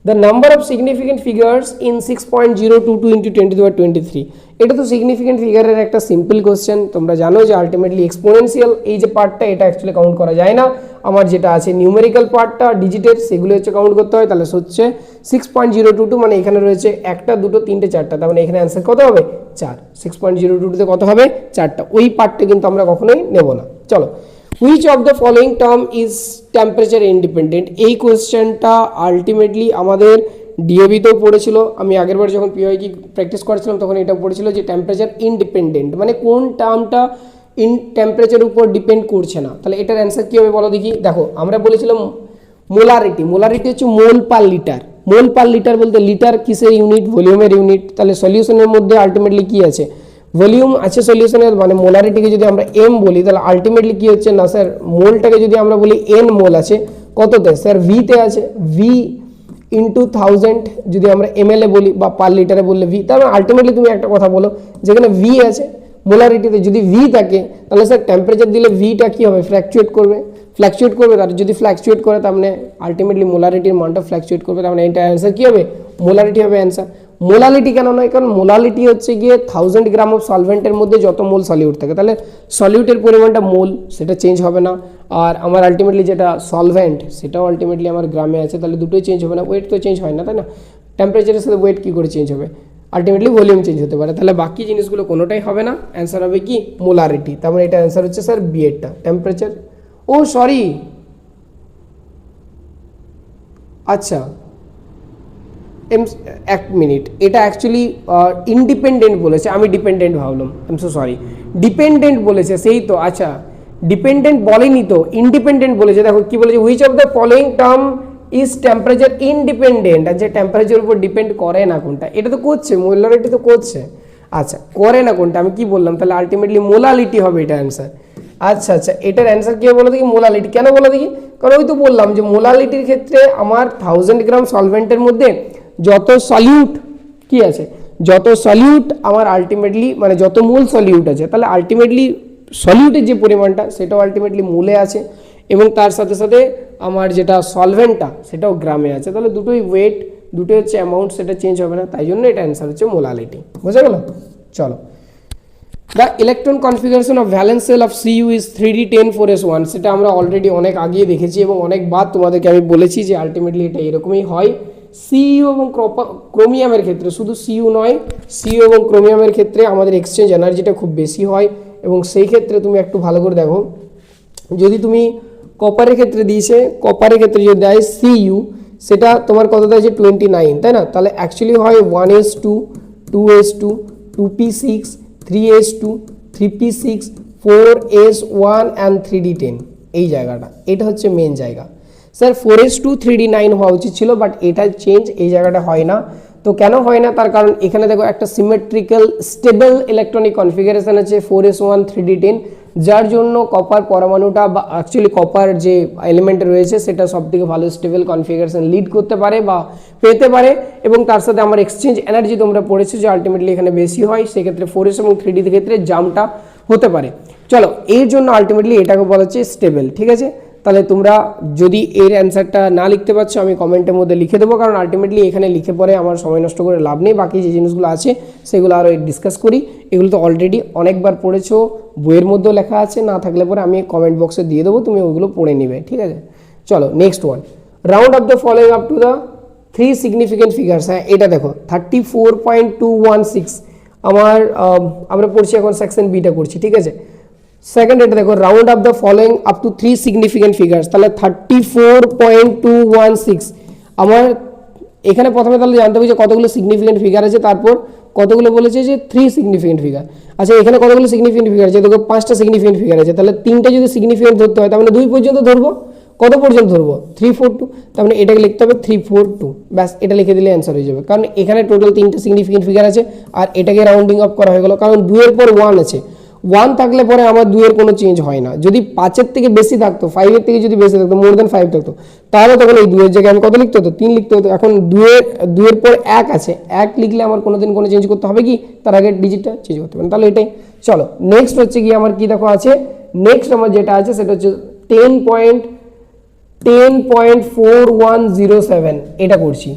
the number of significant figures in 6.022 × 10⁻23। এটা তো সিগনিফিকেন্ট ফিগারের একটা সিম্পল কোশ্চেন, তোমরা জানো যে আলটিমেটলি এক্সপোনেনশিয়াল এই যে পার্টটা এটা অ্যাকচুয়ালি কাউন্ট করা যায় না, আমার যেটা আছে নিউমেরিক্যাল পার্টটা ডিজিটের সেগুলো হচ্ছে কাউন্ট করতে হয়। তাহলে হচ্ছে 6.022 মানে এখানে রয়েছে 1 2 3 4, তার মানে এখানে অ্যান্সার কত হবে 4। 6.022 কত হবে 4টা, ওই পার্টটা কিন্তু আমরা কখনোই নেব না। চলো which of the following term is temperature independent, এই কোয়েশ্চেনটা আলটিমেটলি আমাদের ডিএবিতেও পড়েছিল, আমি আগেরবার যখন পিওয়াই কি প্র্যাকটিস করেছিলাম তখন এটা পড়েছিল যে টেম্পারেচার ইন্ডিপেন্ডেন্ট মানে কোন টার্মটা টেম্পারেচার উপর ডিপেন্ড করছে না। তাহলে এটার অ্যান্সার কী হবে বলো দেখি। দেখো আমরা বলেছিলাম মোলারিটি, মোলারিটি হচ্ছে মোল পার লিটার, মোল পার লিটার বলতে লিটার কিসের ইউনিট, ভলিউমের ইউনিট। তাহলে সলিউশনের মধ্যে আলটিমেটলি কি আছে, ভলিউম আছে সলিউশনের, মানে মোলারিটিকে যদি আমরা এম বলি তাহলে আলটিমেটলি কি হচ্ছে না স্যার, মোলটাকে যদি আমরা বলি এন মোল আছে কততে স্যার, ভিতে আছে, ভি ইন্টু 1000 যদি আমরা এমএল এ বলি বা পার লিটারে বললে ভি। তার মানে আলটিমেটলি তুমি একটা কথা বলো যেখানে ভি আছে মোলারিটিতে যদি ভি থাকে তাহলে স্যার টেম্পারেচার দিলে ভিটা কী হবে, ফ্ল্যাকচুয়েট করবে, ফ্ল্যাকচুয়েট করবে। আর যদি ফ্ল্যাকচুয়েট করে তার মানে আলটিমেটলি মোলারিটির মানটা ফ্ল্যাকচুয়েট করবে, তার মানে এটা অ্যান্সার কী হবে, মোলারিটি হবে অ্যান্সার। মোলালিটি কেন নয়, কারণ মোলালিটি হচ্ছে গিয়ে 1000 গ্রাম অফ সলভেন্টের মধ্যে যত মোল সলিউট থাকে, তাহলে সলিউটের পরিমাণটা মোল সেটা চেঞ্জ হবে না। আর আমার আলটিমেটলি যেটা সলভেন্ট সেটাও আলটিমেটলি আমার গ্রামে আছে, তাহলে দুটোই চেঞ্জ হবে না, ওয়েট তো চেঞ্জ হয় না তাই না, টেম্পারেচারের সাথে ওয়েট কী করে চেঞ্জ হবে, আলটিমেটলি ভলিউম চেঞ্জ হতে পারে। তাহলে বাকি জিনিসগুলো কোনোটাই হবে না, অ্যান্সার হবে কি মোলারিটি। তার মানে এটা অ্যান্সার হচ্ছে স্যার বি এরটা টেম্পারেচার। ও সরি, আচ্ছা এক মিনিট, এটা অ্যাকচুয়ালি ইন্ডিপেন্ডেন্ট বলেছে, আমি ডিপেন্ডেন্ট ভাবলাম, I am so sorry, dependent বলেছে সেই তো, আচ্ছা ডিপেন্ডেন্ট বলেনি তো, ইন্ডিপেন্ডেন্ট বলেছে। দেখো কি বলেছে, which of the following term is temperature independent, আর যে টেম্পারেচার উপর ডিপেন্ড করে না কোনটা, এটা তো করছে মোলারিটি তো করছে, আচ্ছা করে না কোনটা আমি কি বললাম, তাহলে আলটিমেটলি মোলালিটি হবে এটা অ্যান্সার। আচ্ছা আচ্ছা, এটার অ্যান্সার কি বলে দেখি, মোলালিটি কেন বলে দেখি, কারণ ওই তো বললাম যে মোলালিটির ক্ষেত্রে আমার 1000 গ্রাম সলভেন্টের মধ্যে যত সলিউট কি আছে, যত সলিউট আমার আলটিমেটলি মানে যত মূল সলিউট আছে, তাহলে আলটিমেটলি সলিউটের যে পরিমাণটা সেটাও আলটিমেটলি মূলে আছে, এবং তার সাথে সাথে আমার যেটা সলভেন্টটা সেটাও গ্রামে আছে, তাহলে দুটোই ওয়েট, দুটোই হচ্ছে অ্যামাউন্ট, সেটা চেঞ্জ হবে না, তাই জন্য এটা অ্যান্সার হচ্ছে মোলালিটি। বুঝা গেল? চলো, the electron configuration of valence shell of CU is 3d10 সেটা আমরা অলরেডি অনেক আগিয়ে দেখেছি এবং অনেকবার তোমাদেরকে আমি বলেছি যে আলটিমেটলি এটা এরকমই হয়। সিইউ এবং ক্রোমিয়ামের ক্ষেত্রে, শুধু সিইউ নয়, সিইউ এবং ক্রোমিয়ামের ক্ষেত্রে আমাদের এক্সচেঞ্জ এনার্জিটা খুব বেশি হয়, এবং সেই ক্ষেত্রে তুমি একটু ভালো করে দেখো, যদি তুমি কপারের ক্ষেত্রে দিয়েছে, কপারের ক্ষেত্রে যদি দেয় সিইউ, সেটা তোমার কত দেয় যে 29, তাই না, তাহলে অ্যাকচুয়ালি হয় 1s2 2s2 2p6 3s2 3p6 4s1 and 3d10, এই জায়গাটা এটা হচ্ছে মেন জায়গা। স্যার 4s2 3d9 হওয়া উচিত ছিল, বাট এটা চেঞ্জ এই জায়গাটা হয় না। তো কেন হয় না, তার কারণ এখানে দেখো একটা সিমেট্রিক্যাল স্টেবল ইলেকট্রনিক কনফিগারেশন আছে 4s1 3d10, যার জন্য কপার পরমাণুটা বা অ্যাকচুয়ালি কপার যে এলিমেন্ট রয়েছে সেটা সবথেকে ভালো স্টেবল কনফিগারেশন লিড করতে পারে বা পেতে পারে, এবং তার সাথে আমার এক্সচেঞ্জ এনার্জি তোমরা পড়েছো যে আলটিমেটলি এখানে বেশি হয়, সেক্ষেত্রে 4s এবং 3d ক্ষেত্রে জাম্পটা হতে পারে। চলো, এর জন্য আলটিমেটলি এটাকে বলা হচ্ছে স্টেবল। ঠিক আছে, তাহলে তোমরা যদি এর অ্যান্সারটা না লিখতে পারছো আমি কমেন্টের মধ্যে লিখে দেবো, কারণ আলটিমেটলি এখানে লিখে পরে আমার সময় নষ্ট করে লাভ নেই, বাকি যে জিনিসগুলো আছে সেগুলো আরও ডিসকাস করি। এগুলো তো অলরেডি অনেকবার পড়েছো, বইয়ের মধ্যেও লেখা আছে, না থাকলে পরে আমি কমেন্ট বক্সে দিয়ে দেবো, তুমি ওগুলো পড়ে নিবে। ঠিক আছে, চলো next one, round of the following up to the 3 significant figures. হ্যাঁ, এটা দেখো 34.216 আমরা পড়ছি এখন সেকশন বিটা করছি। ঠিক আছে, সেকেন্ড এটা দেখো, round of the following up to 3 significant figures, তাহলে 34.216 আমার এখানে প্রথমে তাহলে জানতে হবে যে কতগুলো সিগনিফিকেন্ট ফিগার আছে, তারপর কতগুলো বলেছে যে 3 সিগনিফিকেন্ট ফিগার। আচ্ছা, এখানে কতগুলো সিগনিফিকেন্ট ফিগার আছে, দেখো 5টা সিগনিফিকেন্ট ফিগার আছে, তাহলে 3টা যদি সিগনিফিকেন্ট ধরতে হয় তার মানে 2 পর্যন্ত ধরবো, কত পর্যন্ত ধরবো 342, তার মানে এটাকে লিখতে হবে 342, ব্যাস এটা লিখে দিলে অ্যান্সার হয়ে যাবে, কারণ এখানে টোটাল 3টা সিগনিফিকেন্ট ফিগার আছে আর এটাকে রাউন্ডিং অফ করা হয়ে গেল, কারণ 2 এর পর 1 আছে, 1 থাকলে পরে আমার 2 এর কোনো চেঞ্জ হয় না। যদি 5-এর থেকে বেশি থাকতো, 5-এর থেকে যদি বেশি থাকতো, মোর দেন 5 থাকতো, তাহলে তখন এই 2 এর জায়গায় আমি কত লিখতে হতো, 3 লিখতে হতো। এখন 2 এর পর 1 আছে, 1 লিখলে আমার কোনোদিন কোনো চেঞ্জ করতে হবে কি, তার আগে ডিজিটটা চেঞ্জ করতে হবে না, তাহলে এটাই। চলো নেক্সট হচ্ছে কি আমার কি দেখো আছে, নেক্সট আমার যেটা আছে সেটা হচ্ছে 10.4107, এটা করছি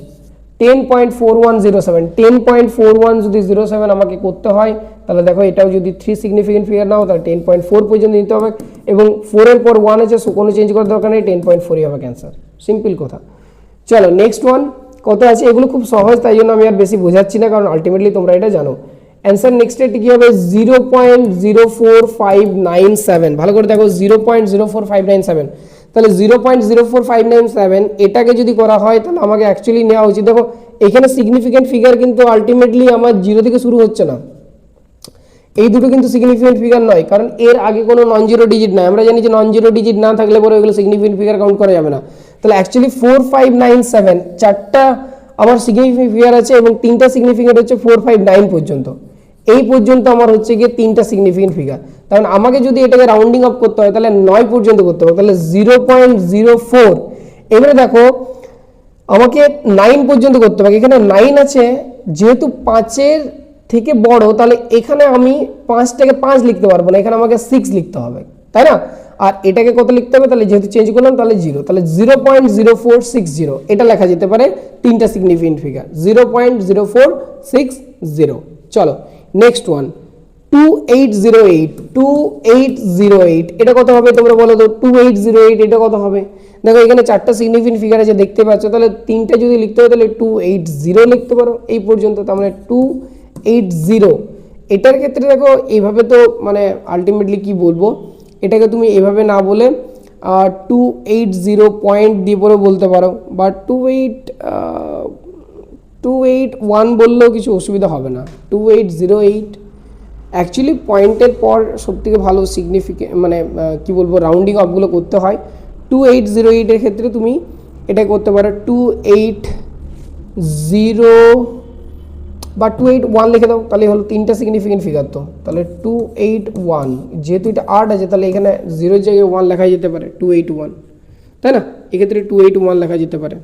10.4107, 10.41 যদি 07 আমাকে করতে হয়, তাহলে দেখো এটাও যদি 3 সিগনিফিকেন্ট ফিগার নাও তাহলে 10.4 পর্যন্ত নিতে হবে, এবং 4 এর পর 1 আছে, কোনো চেঞ্জ করার দরকার নেই, 10.4ই হবে ক্যান্সার, সিম্পল কথা। চলো নেক্সট ওয়ান কত আছে, এগুলো খুব সহজ, তাই জন্য আমি আর বেশি বোঝাচ্ছি না, কারণ আলটিমেটলি তোমরা এটা জানো। অ্যান্সার নেক্সট এর কি হবে 0.04597, ভালো করে দেখো 0.04597, তাহলে 0.04597 এটাকে যদি করা হয় তাহলে আমাকে অ্যাকচুয়ালি নেওয়া উচিত, দেখো এখানে সিগনিফিকেন্ট ফিগার কিন্তু আলটিমেটলি আমার 0 থেকে শুরু হচ্ছে না, এই দুটো কিন্তু সিগনিফিকেন্ট ফিগার নয়, কারণ এর আগে কোনো নন জিরো ডিজিট নাই, আমরা জানি যে নন জিরো ডিজিট না থাকলে পরে ওইগুলো সিগনিফিকেন্ট ফিগার কাউন্ট করা যাবে না। তাহলে অ্যাকচুয়ালি 4597 চারটা আমার সিগনিফিকেন্ট ফিগার আছে এবং তিনটা সিগনিফিকেন্ট হচ্ছে 459 পর্যন্ত, এই পর্যন্ত আমার হচ্ছে গিয়ে তিনটা সিগনিফিকেন্ট ফিগার, কারণ আমাকে যদি এটাকে রাউন্ডিং আপ করতে হয় তাহলে 9 পর্যন্ত করতে হবে, তাহলে 0.04, এবারে দেখো আমাকে 9 পর্যন্ত করতে হবে, এখানে 9 আছে, যেহেতু 5-এর থেকে বড় তাহলে এখানে আমি 5টাকে 5 লিখতে পারবো না, এখানে আমাকে 6 লিখতে হবে, তাই না? আর এটাকে কত লিখতে হবে, তাহলে যেহেতু চেঞ্জ করলাম তাহলে 0, তাহলে 0.0460 এটা লেখা যেতে পারে তিনটা সিগনিফিকেন্ট ফিগার 0.0460। চলো নেক্সট ওয়ান 2808 এটা কত হবে তোমরা বলো তো, 2808 এটা কত হবে? দেখো এখানে চারটা সিগনিফিকেন্ট ফিগার আছে দেখতে পাচ্ছ, তাহলে তিনটা যদি লিখতে হয় তাহলে 280 লিখতে পারো এই পর্যন্ত, তার মানে 280। এটার ক্ষেত্রে দেখো এইভাবে তো মানে আলটিমেটলি কি বলবো, এটাকে তুমি এভাবে না বলে 280 পয়েন্ট দিয়ে পরে বলতে পারো, বা 281 বললেও কিছু অসুবিধা হবে না। 2808 অ্যাকচুয়ালি পয়েন্টের পর সবথেকে ভালো সিগনিফিকেন্ট মানে কি বলবো রাউন্ডিং অফগুলো করতে হয়। 2808 এর ক্ষেত্রে তুমি এটা করতে পারো 280 বা 281 লিখে দাও, তাহলে হলো তিনটা সিগনিফিকেন্ট ফিগার, তো তাহলে 281, যেহেতু এটা 8 আছে তাহলে এখানে 0 জায়গায় 1 লেখা যেতে পারে 281, তাই না? এক্ষেত্রে 281 লেখা যেতে পারে,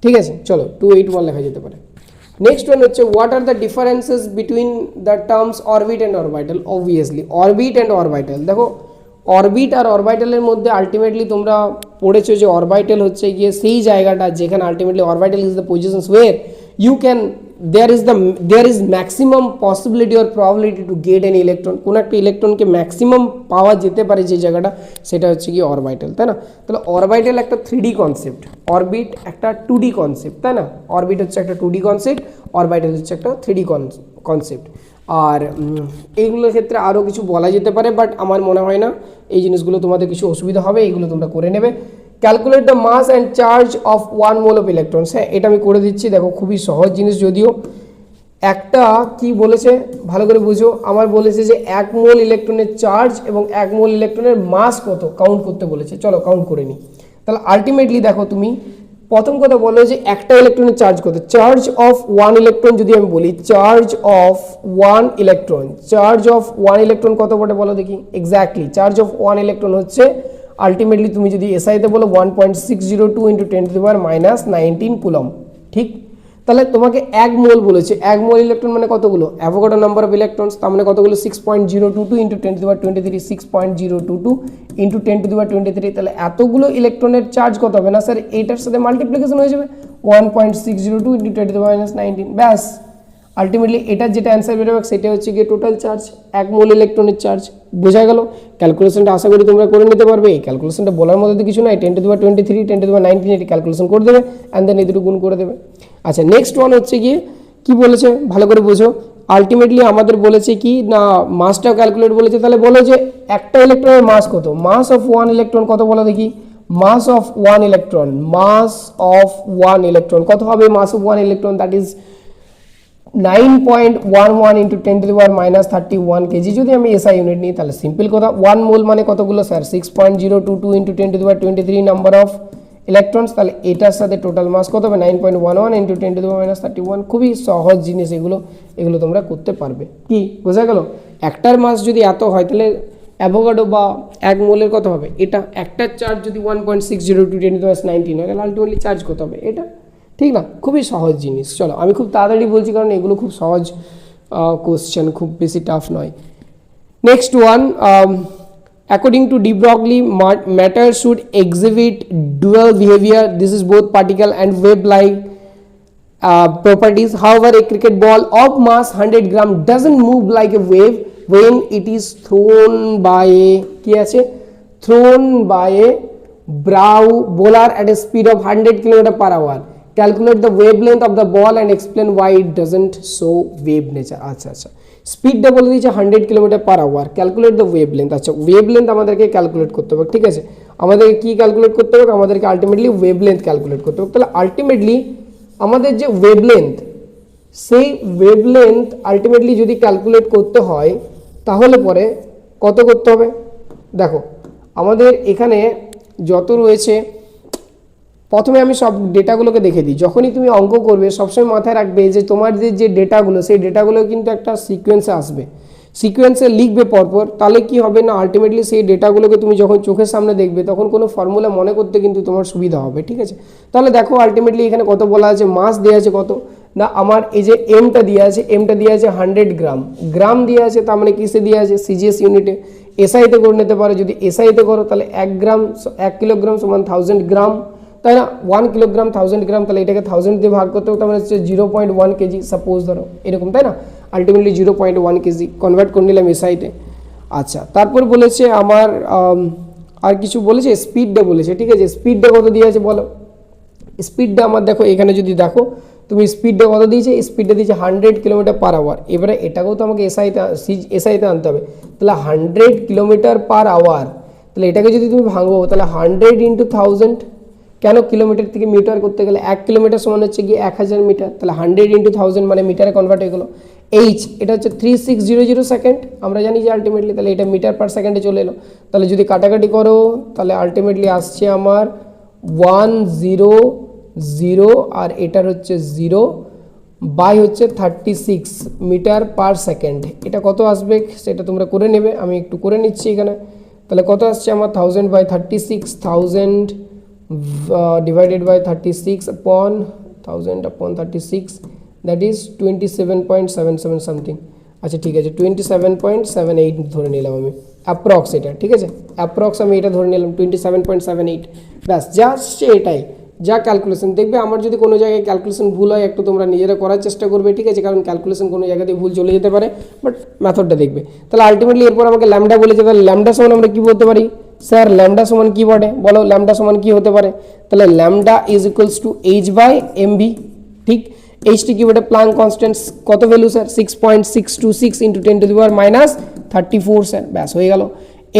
ঠিক আছে? চলো 281 লেখা যেতে পারে। নেক্সট ওয়ান হচ্ছে what are the differences between the terms orbit and orbital. Obviously orbit and orbital, দেখো অরবিট আর অরবিটালের মধ্যে আলটিমেটলি তোমরা পড়েছো যে অরবিটাল হচ্ছে গিয়ে সেই জায়গাটা যেখানে ultimately orbital is the positions where you can there is maximum possibility or probability to get an electron, কোন একটা ইলেকট্রনকে ম্যাক্সিমাম পাওয়া যেতে পারে যে জায়গাটা, সেটা হচ্ছে কি অরবিটাল, তাই না? তাহলে অরবিটাল একটা 3D কনসেপ্ট, অরবিট একটা 2D কনসেপ্ট, তাই না? অরবিট হচ্ছে একটা 2D কনসেপ্ট, অরবিটাল হচ্ছে একটা 3D কনসেপ্ট। আর এইগুলোর ক্ষেত্রে আরও কিছু বলা যেতে পারে, বাট আমার মনে হয় না এই জিনিসগুলো তোমাদের কিছু অসুবিধা হবে, এইগুলো তোমরা করে নেবে। Calculate the mass and charge of 1 mole of electrons, হ্যাঁ এটা আমি করে দিচ্ছি, দেখো খুবই সহজ জিনিস, যদিও একটা কি বলেছে ভালো করে বুঝো, আমার বলেছে যে 1 মোল ইলেকট্রনের চার্জ এবং 1 মোল ইলেকট্রনের মাস কত কাউন্ট করতে বলেছে, চলো কাউন্ট করে নিই। তাহলে আলটিমেটলি দেখো তুমি প্রথম কথা বলো যে একটা ইলেকট্রনের চার্জ কত, চার্জ অফ 1 ইলেকট্রন যদি আমি বলি, চার্জ অফ 1 ইলেকট্রন কত বটে বলো দেখি, এক্স্যাক্টলি চার্জ অফ 1 ইলেকট্রন হচ্ছে আলটিমেটলি তুমি যদি এসআইতে বলো 1.602 × 10⁻⁻19 কুলম, ঠিক? তাহলে তোমাকে 1 মোল বলেছে, 1 মোল ইলেকট্রন মানে কতগুলো, অ্যাভোগাড্রো নাম্বার অফ ইলেকট্রনস, তার মানে কতগুলো 6.022 × 10⁻23, 6.022 × 10⁻23, তাহলে এতগুলো ইলেকট্রনের চার্জ কত হবে না স্যার, এটার সাথে মাল্টিপ্লিকেশন হয়ে যাবে 1.602 × 10⁻19, ব্যাস আলটিমেটলি এটার যেটা অ্যান্সার বেরোবে সেটা হচ্ছে গিয়ে টোটাল চার্জ, 1 মোল ইলেকট্রনের চার্জ। বোঝা গেল? ক্যালকুলেশনটা আশা করি তোমরা করে নিতে পারবে, এই ক্যালকুলেশনটা বলার মধ্যে কিছু নাই, 10⁻23 10⁻19 এটি ক্যালকুলেশন করে দেবে অ্যান্ড দেন এই দুটো গুণ করে দেবে। আচ্ছা নেক্সট ওয়ান হচ্ছে গিয়ে কি বলেছে ভালো করে বোঝো, আলটিমেটলি আমাদের বলেছে কি না মাসটাও ক্যালকুলেট বলেছে, তাহলে বলো যে একটা ইলেকট্রনের মাস কত, মাস অফ 1 ইলেকট্রন কত বলো দেখি, মাস অফ 1 ইলেকট্রন কত হবে, mass of 1 electron that is 9.11 × 10⁻31 kg. যদি আমি এসআই ইউনিট নিই তাহলে সিম্পল কথা 1 মোল মানে কতগুলো স্যার, 6.022 × 10⁻23 নাম্বার অফ ইলেকট্রনস, তাহলে এটার সাথে টোটাল মাস কত হবে 9.11 × 10⁻31। খুবই সহজ জিনিস, এগুলো তোমরা করতে পারবে। কি বোঝা গেল? একটার মাস যদি এত হয় তাহলে অ্যাভোগাড্রো বা 1 মোলের কত হবে, এটা একটার চার্জ যদি 1.602 × 10⁻19 হয় তাহলে আলটিমেটলি চার্জ কত হবে এটা, ঠিক না? খুবই সহজ জিনিস। চলো আমি খুব তাড়াতাড়ি বলছি কারণ এগুলো খুব সহজ কোশ্চেন, খুব বেশি টাফ নয়। Next one, according to de Broglie matter should exhibit dual behaviour, this is both particle and wave like properties. However, a cricket ball of mass 100 gram doesn't move like a wave when it is thrown by a bowler at a speed of 100 km/h. Calculate the wave length of the ball and explain why it doesn't show wave nature. আচ্ছা আচ্ছা, স্পিডটা বলে দিয়েছে 100 kilometre per hour, calculate the wave length. আচ্ছা, wave length আমাদেরকে calculate করতে হবে, ঠিক আছে। আমাদেরকে কি ক্যালকুলেট করতে হবে? আমাদেরকে আলটিমেটলি ওয়েভ লেন্থ ক্যালকুলেট করতে হবে। তাহলে আলটিমেটলি আমাদের যে ওয়েভ লেন্থ, সেই ওয়েভ লেন্থ আলটিমেটলি যদি ক্যালকুলেট করতে হয় তাহলে পরে কত করতে হবে? দেখো আমাদের এখানে যত রয়েছে, প্রথমে আমি সব ডেটাগুলোকে দেখে দিই। যখনই তুমি অঙ্ক করবে সবসময় মাথায় রাখবে যে তোমার যে ডেটাগুলো, সেই ডেটাগুলো কিন্তু একটা সিকোয়েন্সে আসবে, সিকোয়েন্সে লিখবে পরপর। তাহলে কি হবে না, আলটিমেটলি সেই ডেটাগুলোকে তুমি যখন চোখের সামনে দেখবে তখন কোনো ফর্মুলা মনে করতে কিন্তু তোমার সুবিধা হবে, ঠিক আছে। তাহলে দেখো আলটিমেটলি এখানে কত বলা আছে, মাস দেওয়া আছে কত না, আমার এই যে এমটা দিয়ে আছে, এমটা দিয়ে আছে 100 গ্রাম, গ্রাম দিয়ে আছে, তার মানে কিসে দিয়ে আছে, সিজিএস ইউনিটে। এসআইতে করে নিতে পারো, যদি এসআইতে করো তাহলে 1 কিলোগ্রাম সমান 1000 গ্রাম, তাই না। 1 কিলোগ্রাম 1000 গ্রাম, তাহলে এটাকে 1000 দিয়ে ভাগ করতে হবে, তার মানে হচ্ছে 0.1 কেজি সাপোজ ধরো, এরকম, তাই না। আলটিমেটলি 0.1 কেজি কনভার্ট করে নিলাম এসআইতে। আচ্ছা, তারপর বলেছে আমার আর কিছু বলেছে, স্পিডটা বলেছে, ঠিক আছে। স্পিডটা কত দিয়ে আছে বলো? স্পিডটা আমার দেখো এখানে যদি দেখো তুমি, স্পিডটা কত দিয়েছে, স্পিডটা দিয়েছে 100 কিলোমিটার পার আওয়ার। এবারে এটাকেও তো আমাকে এসআইতে আনতে হবে, তাহলে 100 কিলোমিটার পার আওয়ার। তাহলে এটাকে যদি তুমি ভাঙবো তাহলে 100 ইন্টু 1000, কেন কিলোমিটার থেকে মিটার করতে গেলে 1 কিলোমিটার সমান হচ্ছে গিয়ে 1000 মিটার, তাহলে 100 ইন্টু 1000 মানে মিটারে কনভার্ট হয়ে গেলো। এইচ এটা হচ্ছে 3600 সেকেন্ড, আমরা জানি যে আলটিমেটলি, তাহলে এটা মিটার পার সেকেন্ডে চলে এলো। তাহলে যদি কাটাকাটি করো তাহলে আলটিমেটলি আসছে আমার 100, আর এটার হচ্ছে 0 বাই হচ্ছে 36 মিটার পার সেকেন্ড। এটা কত আসবে সেটা তোমরা করে নেবে, আমি একটু করে নিচ্ছি এখানে। তাহলে কত আসছে আমার 1000 by 36, 1000 divided by 36 upon 1000 upon 36, that is 27.77 something. আচ্ছা ঠিক আছে, 27.78 ধরে নিলাম আমি অ্যাপ্রক্স, এটা ঠিক আছে, অ্যাপ্রক্স আমি এটা ধরে নিলাম 27.78। ব্যাস, যা আসছে এটাই, যা ক্যালকুলেশন দেখবে। আমার যদি কোনো জায়গায় ক্যালকুলেশন ভুল হয় একটু তোমরা নিজেরা করার চেষ্টা করবে, ঠিক আছে, কারণ ক্যালকুলেশন কোনো জায়গাতে ভুল চলে যেতে পারে, বাট মেথডটা দেখবে। তাহলে আলটিমেটলি এরপর আমাকে ল্যামডা বলেছে, তাহলে ল্যামডা সমান আমরা কী বলতে পারি? স্যার ল্যামডা সমান কী বটে বলো, ল্যামডা সমান কী হতে পারে? তাহলে lambda is equals to H by MV, ঠিক। এইচটি কি বটে? প্লাঙ্ক কনস্ট্যান্ট, কত value sir? 6.626 into 10 to the power minus 34 sir, ব্যাস হয়ে গেল।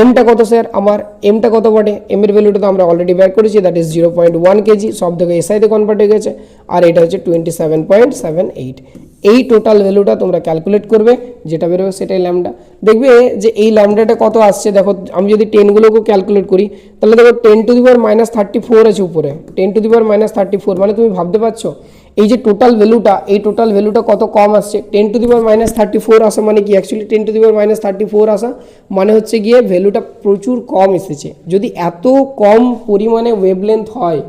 এমটা কত স্যার? আমার এমটা কত বটে? এম এর ভ্যালুটা তো আমরা অলরেডি বের করেছি, দ্যাট ইজ 0.1 কেজি, সব থেকে এসআইতে কনভার্ট হয়ে গেছে, আর এটা হচ্ছে 27.78। এই টোটাল ভ্যালুটা তোমরা ক্যালকুলেট করবে, যেটা বেরোবে সেটাই ল্যামডা। দেখবে যে এই ল্যামডাটা কত আসছে, দেখো আমি যদি 10গুলোকেও ক্যালকুলেট করি তাহলে দেখো 10 টু দি পাওয়ার মাইনাস 34 আছে উপরে, 10 টু দি পাওয়ার মাইনাস 34, মানে তুমি ভাবতে পারছো এই যে টোটাল ভ্যালুটা, এই টোটাল ভ্যালুটা কত কম আসছে। 10 টু দি পাওয়ার মাইনাস 34 আসা মানে কি, actually 10 to the power minus 34 আসা মানে হচ্ছে গিয়ে ভ্যালুটা প্রচুর কম এসেছে। যদি এত কম পরিমাণে ওয়েভলেন্থ হয়,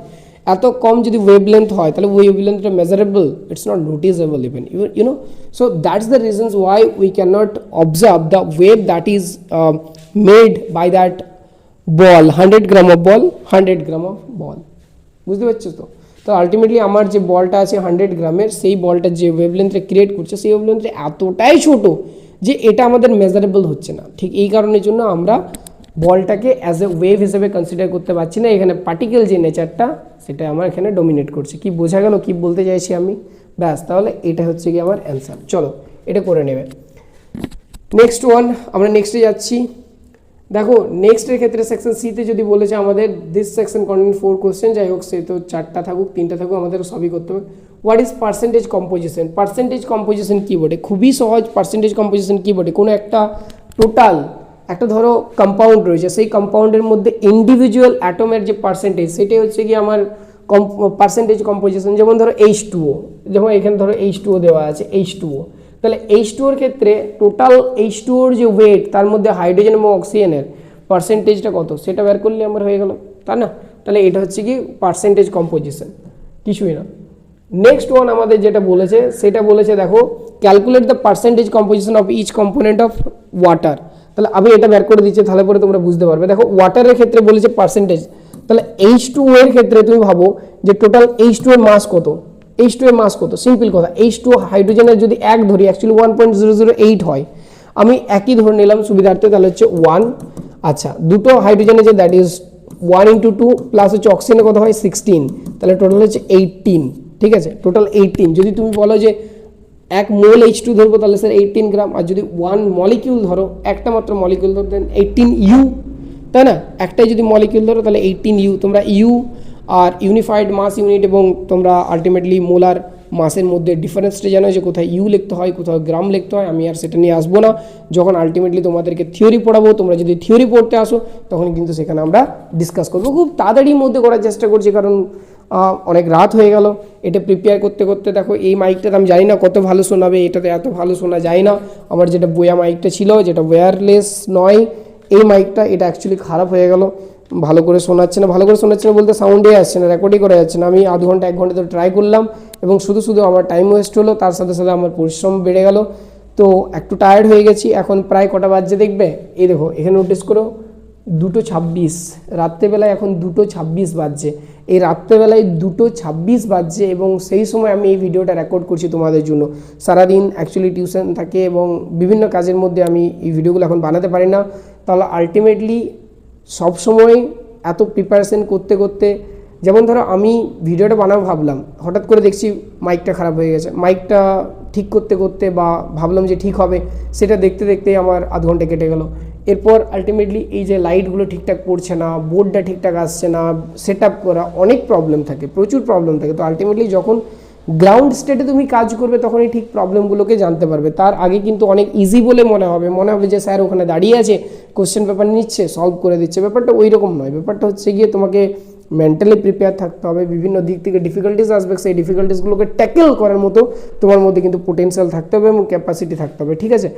এত কম যদি ওয়েভলেন্থ হয়, তাহলে ওয়েভলেন্থটা measurable, it's not noticeable even, you know. So that's the reasons why we can not observe the wave that is made by that ball, 100 gram of ball, 100 gram of ball, বুঝতে পারছো তো। তো ultimately আমার যে বলটা আছে 100 গ্রামের, সেই বলটা যে ওয়েভলেন্থে ক্রিয়েট করছে, সেই ওয়েভলেন্থে এতটাই ছোট যে এটা আমাদের মেজারেবল হচ্ছে না। ঠিক এই কারণের জন্য আমরা বলটাকে অ্যাজ এ ওয়েভ হিসেবে কনসিডার করতে পারছি না। এখানে পার্টিকেল যে নেচারটা সেটা আমার এখানে ডমিনেট করছে। কি বোঝা গেল কি বলতে চাইছি আমি? ব্যাস, তাহলে এটা হচ্ছে কি আমার অ্যান্সার। চলো এটা করে নেবে। নেক্সট ওয়ান, আমরা নেক্সটে যাচ্ছি। দেখো নেক্সটের ক্ষেত্রে সেকশন সিতে যদি বলেছে আমাদের দিস সেকশন কন্টেন 4 কোশ্চেন, যাই হোক সে তো 4টা থাকুক 3টা থাকুক, আমাদের সবই করতে হবে। What is percentage composition? Percentage composition কী বটে? খুবই সহজ। পার্সেন্টেজ কম্পোজিশন কী বটে? কোনো একটা টোটাল, একটা ধরো কম্পাউন্ড রয়েছে, সেই কম্পাউন্ডের মধ্যে ইন্ডিভিজুয়াল অ্যাটমের যে পার্সেন্টেজ, সেটাই হচ্ছে কি আমার পার্সেন্টেজ কম্পোজিশন। যেমন ধরো H2O, যেমন এখানে ধরো H2O দেওয়া আছে, H2O, তাহলে H2ওর ক্ষেত্রে টোটাল H2ওর যে ওয়েট, তার মধ্যে হাইড্রোজেন এবং অক্সিজেনের পার্সেন্টেজটা কত সেটা বের করলে আমার হয়ে গেল, তাই না? তাহলে এটা হচ্ছে কি পার্সেন্টেজ কম্পোজিশন, কিছুই না। নেক্সট ওয়ান আমাদের যেটা বলেছে সেটা বলেছে দেখো calculate the percentage composition of each component of water. তাহলে আমি এটা বের করে দিচ্ছি, তাহলে পরে তোমরা বুঝতে পারবে। দেখো ওয়াটারের ক্ষেত্রে বলেছে পার্সেন্টেজ, তাহলে H2O এর ক্ষেত্রে তুমি ভাবো যে টোটাল H2O এর মাস কত, H2 এর মাস কত? সিম্পল কথা, H2O হাইড্রোজেনের যদি 1 ধরি, অ্যাকচুয়ালি 1.008 হয়, আমি একই ধরে নিলাম সুবিধার্থে, তাহলে হচ্ছে 1। আচ্ছা, দুটো হাইড্রোজেনের যে দ্যাট ইজ 1 × 2 প্লাস হচ্ছে অক্সিজেনের কত হয় 16, তাহলে টোটাল হচ্ছে 18, ঠিক আছে, টোটাল 18। যদি তুমি বলো যে 1 মোল H2 ধরবো তাহলে স্যার 18 গ্রাম, আর যদি 1 মলিকিউল ধরো, একটা মাত্র মলিকিউল ধরো, দেন 18 ইউ, তাই না? একটাই যদি মলিকিউল ধরো তাহলে 18 ইউ। তোমরা ইউ আর ইউনিফাইড মাস ইউনিট এবং তোমরা আলটিমেটলি মোলার মাসের মধ্যে ডিফারেন্সটা জানো যে কোথায় ইউ লিখতে হয়, কোথায় গ্রাম লিখতে হয়। আমি আর সেটা নিয়ে আসবো না, যখন আলটিমেটলি তোমাদেরকে থিওরি পড়াবো। তোমরা যদি থিওরি পড়তে আসো তখন কিন্তু সেখানে আমরা ডিসকাস করবো। খুব তাড়াতাড়ির মধ্যে করার চেষ্টা করছি, কারণ অনেক রাত হয়ে গেল। এটা প্রিপেয়ার করতে করতে দেখো এই মাইকটাতে আমি জানি না কত ভালো শোনাবে, এটাতে এত ভালো শোনা যায় না। আমার যেটা বোয়া মাইকটা ছিল, যেটা ওয়্যারলেস নয়, এই মাইকটা, এটা অ্যাকচুয়ালি খারাপ হয়ে গেল, ভালো করে শোনাচ্ছে না। ভালো করে শোনাচ্ছে না বলতে সাউন্ডে আসছে না, রেকর্ডই করা যাচ্ছে না। আমি আধ ঘন্টা 1 ঘন্টা ধরে ট্রাই করলাম এবং শুধু শুধু আমার টাইম ওয়েস্ট হলো, তার সাথে সাথে আমার পরিশ্রম বেড়ে গেল। তো একটু টায়ার্ড হয়ে গেছি। এখন প্রায় কটা বাজছে দেখবে, এই দেখো এখানে নোটিস করো 2:26 রাত্রেবেলায়, এখন 2:26 বাজছে। এই রাত্রেবেলায় 2:26 বাজছে এবং সেই সময় আমি এই ভিডিওটা রেকর্ড করছি তোমাদের জন্য। সারাদিন অ্যাকচুয়ালি টিউশন থাকে এবং বিভিন্ন কাজের মধ্যে আমি এই ভিডিওগুলো এখন বানাতে পারি না। তাহলে আলটিমেটলি সবসময় এত প্রিপারেশন করতে করতে, যেমন ধরো আমি ভিডিওটা বানাবো ভাবলাম, হঠাৎ করে দেখছি মাইকটা খারাপ হয়ে গেছে। মাইকটা ঠিক করতে করতে বা ভাবলাম যে ঠিক হবে, সেটা দেখতে দেখতে আমার আধ ঘন্টা কেটে গেল। এরপর আলটিমেটলি এই যে লাইটগুলো ঠিকঠাক পড়ছে না, বোর্ডটা ঠিকঠাক আসছে না, সেট আপ করা, অনেক প্রবলেম থাকে, প্রচুর প্রবলেম থাকে। তো আলটিমেটলি যখন গ্রাউন্ড স্টেটে তুমি কাজ করবে তখনই ঠিক প্রবলেমগুলোকে জানতে পারবে। তার আগে কিন্তু অনেক ইজি বলে মনে হবে যে স্যার ওখানে দাঁড়িয়ে আছে, কোশ্চেন পেপার নিচ্ছে, সলভ করে দিচ্ছে। ব্যাপারটা ওই রকম নয়। ব্যাপারটা হচ্ছে গিয়ে তোমাকে মেন্টালি প্রিপেয়ার থাকতে হবে। বিভিন্ন দিক থেকে ডিফিকাল্টিস আসবে, সেই ডিফিকাল্টিসগুলোকে ট্যাকেল করার মতো তোমার মধ্যে কিন্তু পোটেনশিয়াল থাকতে হবে এবং ক্যাপাসিটি থাকতে হবে, ঠিক আছে?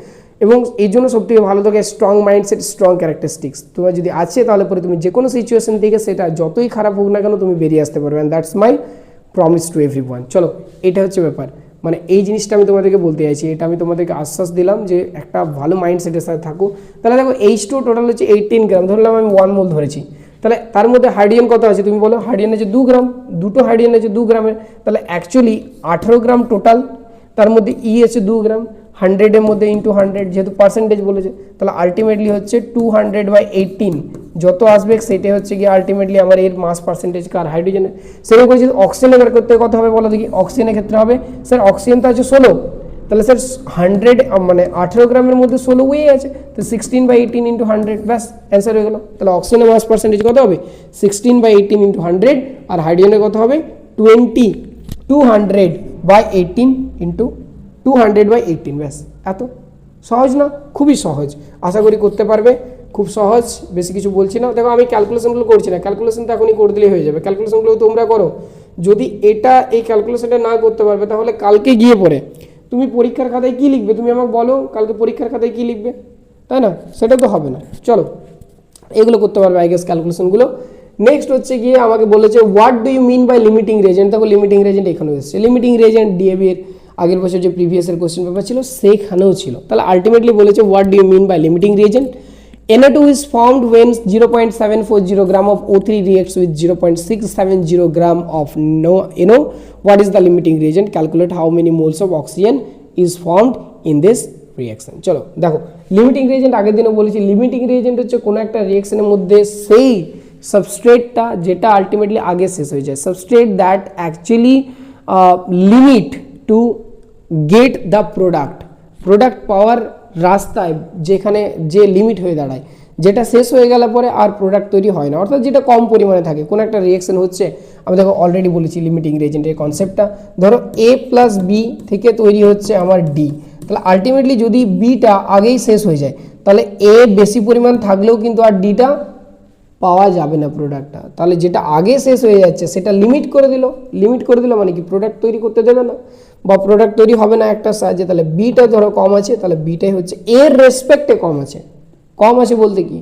এবং এই জন্য সবথেকে ভালো থাকে স্ট্রং মাইন্ডসেট, স্ট্রং ক্যারেক্টারিস্টিক্স তোমার যদি আছে, তাহলে পরে তুমি যে কোনো সিচুয়েশন থেকে, সেটা যতই খারাপ হোক না কেন, তুমি বেরিয়ে আসতে পারবে। And that's my promise to everyone. চলো, এটা হচ্ছে ব্যাপার। মানে এই জিনিসটা আমি তোমাদেরকে বলতে চাইছি, এটা আমি তোমাদেরকে আশ্বাস দিলাম যে একটা ভালো মাইন্ডসেটের সাথে থাকো। তাহলে দেখো H2 টোটাল হচ্ছে 18 গ্রাম, ধরলাম আমি 1 মোল ধরেছি। তাহলে তার মধ্যে হাইড্রোজেন কত আছে তুমি বলো? হাইড্রোজেন আছে 2 গ্রাম, দুটো হাইড্রোজেন আছে 2 গ্রামের, তাহলে অ্যাকচুয়ালি 18 গ্রাম টোটাল। তার মধ্যে ই আছে 2 গ্রাম, 100-এর মধ্যে ইন্টু 100, যেহেতু পার্সেন্টেজ বলেছে, তাহলে আলটিমেটলি হচ্ছে 200/18 যত আসবে সেটাই হচ্ছে গিয়ে আলটিমেটলি আমার এর মাস পার্সেন্টেজ কার, হাইড্রোজেনের। সেরকম করে যদি অক্সিজেন বের করতে কত হবে বলো দেখি? অক্সিজেনের ক্ষেত্রে হবে স্যার, অক্সিজেন তো আছে 16, তাহলে স্যার 100 মানে 18 গ্রামের মধ্যে 16 ওয়ে আছে, তো 16/18 ইন্টু 100, ব্যাস অ্যান্সার হয়ে গেল। তাহলে অক্সিজেনের মাস পার্সেন্টেজ কত হবে? 16/18 ইন্টু 100, আর হাইড্রোজেনের কত হবে? 200/18 ইন্টু 200/18, ব্যাস। এত সহজ না? খুবই সহজ, আশা করি করতে পারবে। খুব সহজ, বেশি কিছু বলছি না। দেখো আমি ক্যালকুলেশনগুলো করছি না, ক্যালকুলেশন তো এখনই করে দিলেই হয়ে যাবে। ক্যালকুলেশনগুলো তোমরা করো। যদি এই ক্যালকুলেশনটা না করতে পারবে, তাহলে কালকে গিয়ে পড়ে তুমি পরীক্ষার খাতায় কী লিখবে? তুমি আমাকে বলো কালকে পরীক্ষার খাতায় কী লিখবে, তাই না? সেটা তো হবে না। চলো, এগুলো করতে পারবে আই গেস ক্যালকুলেশনগুলো। নেক্সট হচ্ছে গিয়ে আমাকে বলেছে what do you mean by limiting reagent. দেখো লিমিটিং রেজেন্ট এখানেও এসেছে। লিমিটিং রেজেন্ট ডিএবি এর আগের বছর যে প্রিভিয়াসের কোশ্চেন পেপার ছিল সেখানেও ছিল। তাহলে আলটিমেটলি বলেছে what do you mean by limiting reagent. NO2 is formed when 0.740 gram of O3 reacts with 0.670 gram of NO. What is the limiting reagent? Calculate how many moles of oxygen is formed in this reaction. চলো দেখো, limiting reagent আগের দিনও বলেছি। Limiting reagent হচ্ছে কোনো একটা রিয়াকশনের মধ্যে সেই সাবস্ট্রেটটা যেটা আলটিমেটলি আগে শেষ হয়ে যায়, substrate that actually limit to get the product পাওয়ার রাস্তায় যেখানে যে লিমিট হয়ে দাঁড়ায়, যেটা শেষ হয়ে গেলে পরে আর প্রোডাক্ট তৈরি হয় না, অর্থাৎ যেটা কম পরিমাণে থাকে। কোনো একটা রিয়াকশন হচ্ছে, আমি দেখো অলরেডি বলেছি লিমিটিং রিয়েজেন্টের কনসেপ্টটা। ধরো A+B থেকে তৈরি হচ্ছে আমার D, তাহলে আলটিমেটলি যদি বিটা আগেই শেষ হয়ে যায়, তাহলে এ বেশি পরিমাণ থাকলেও কিন্তু আর ডিটা পাওয়া যাবে না প্রোডাক্টটা। তাহলে যেটা আগে শেষ হয়ে যাচ্ছে সেটা লিমিট করে দিল মানে কি প্রোডাক্ট তৈরি করতে দেবে না বা প্রোডাক্ট তৈরি হবে না একটা সাহায্যে। তাহলে বিটা ধরো কম আছে, তাহলে বিটাই হচ্ছে এর রেসপেক্টে কম আছে বলতে কি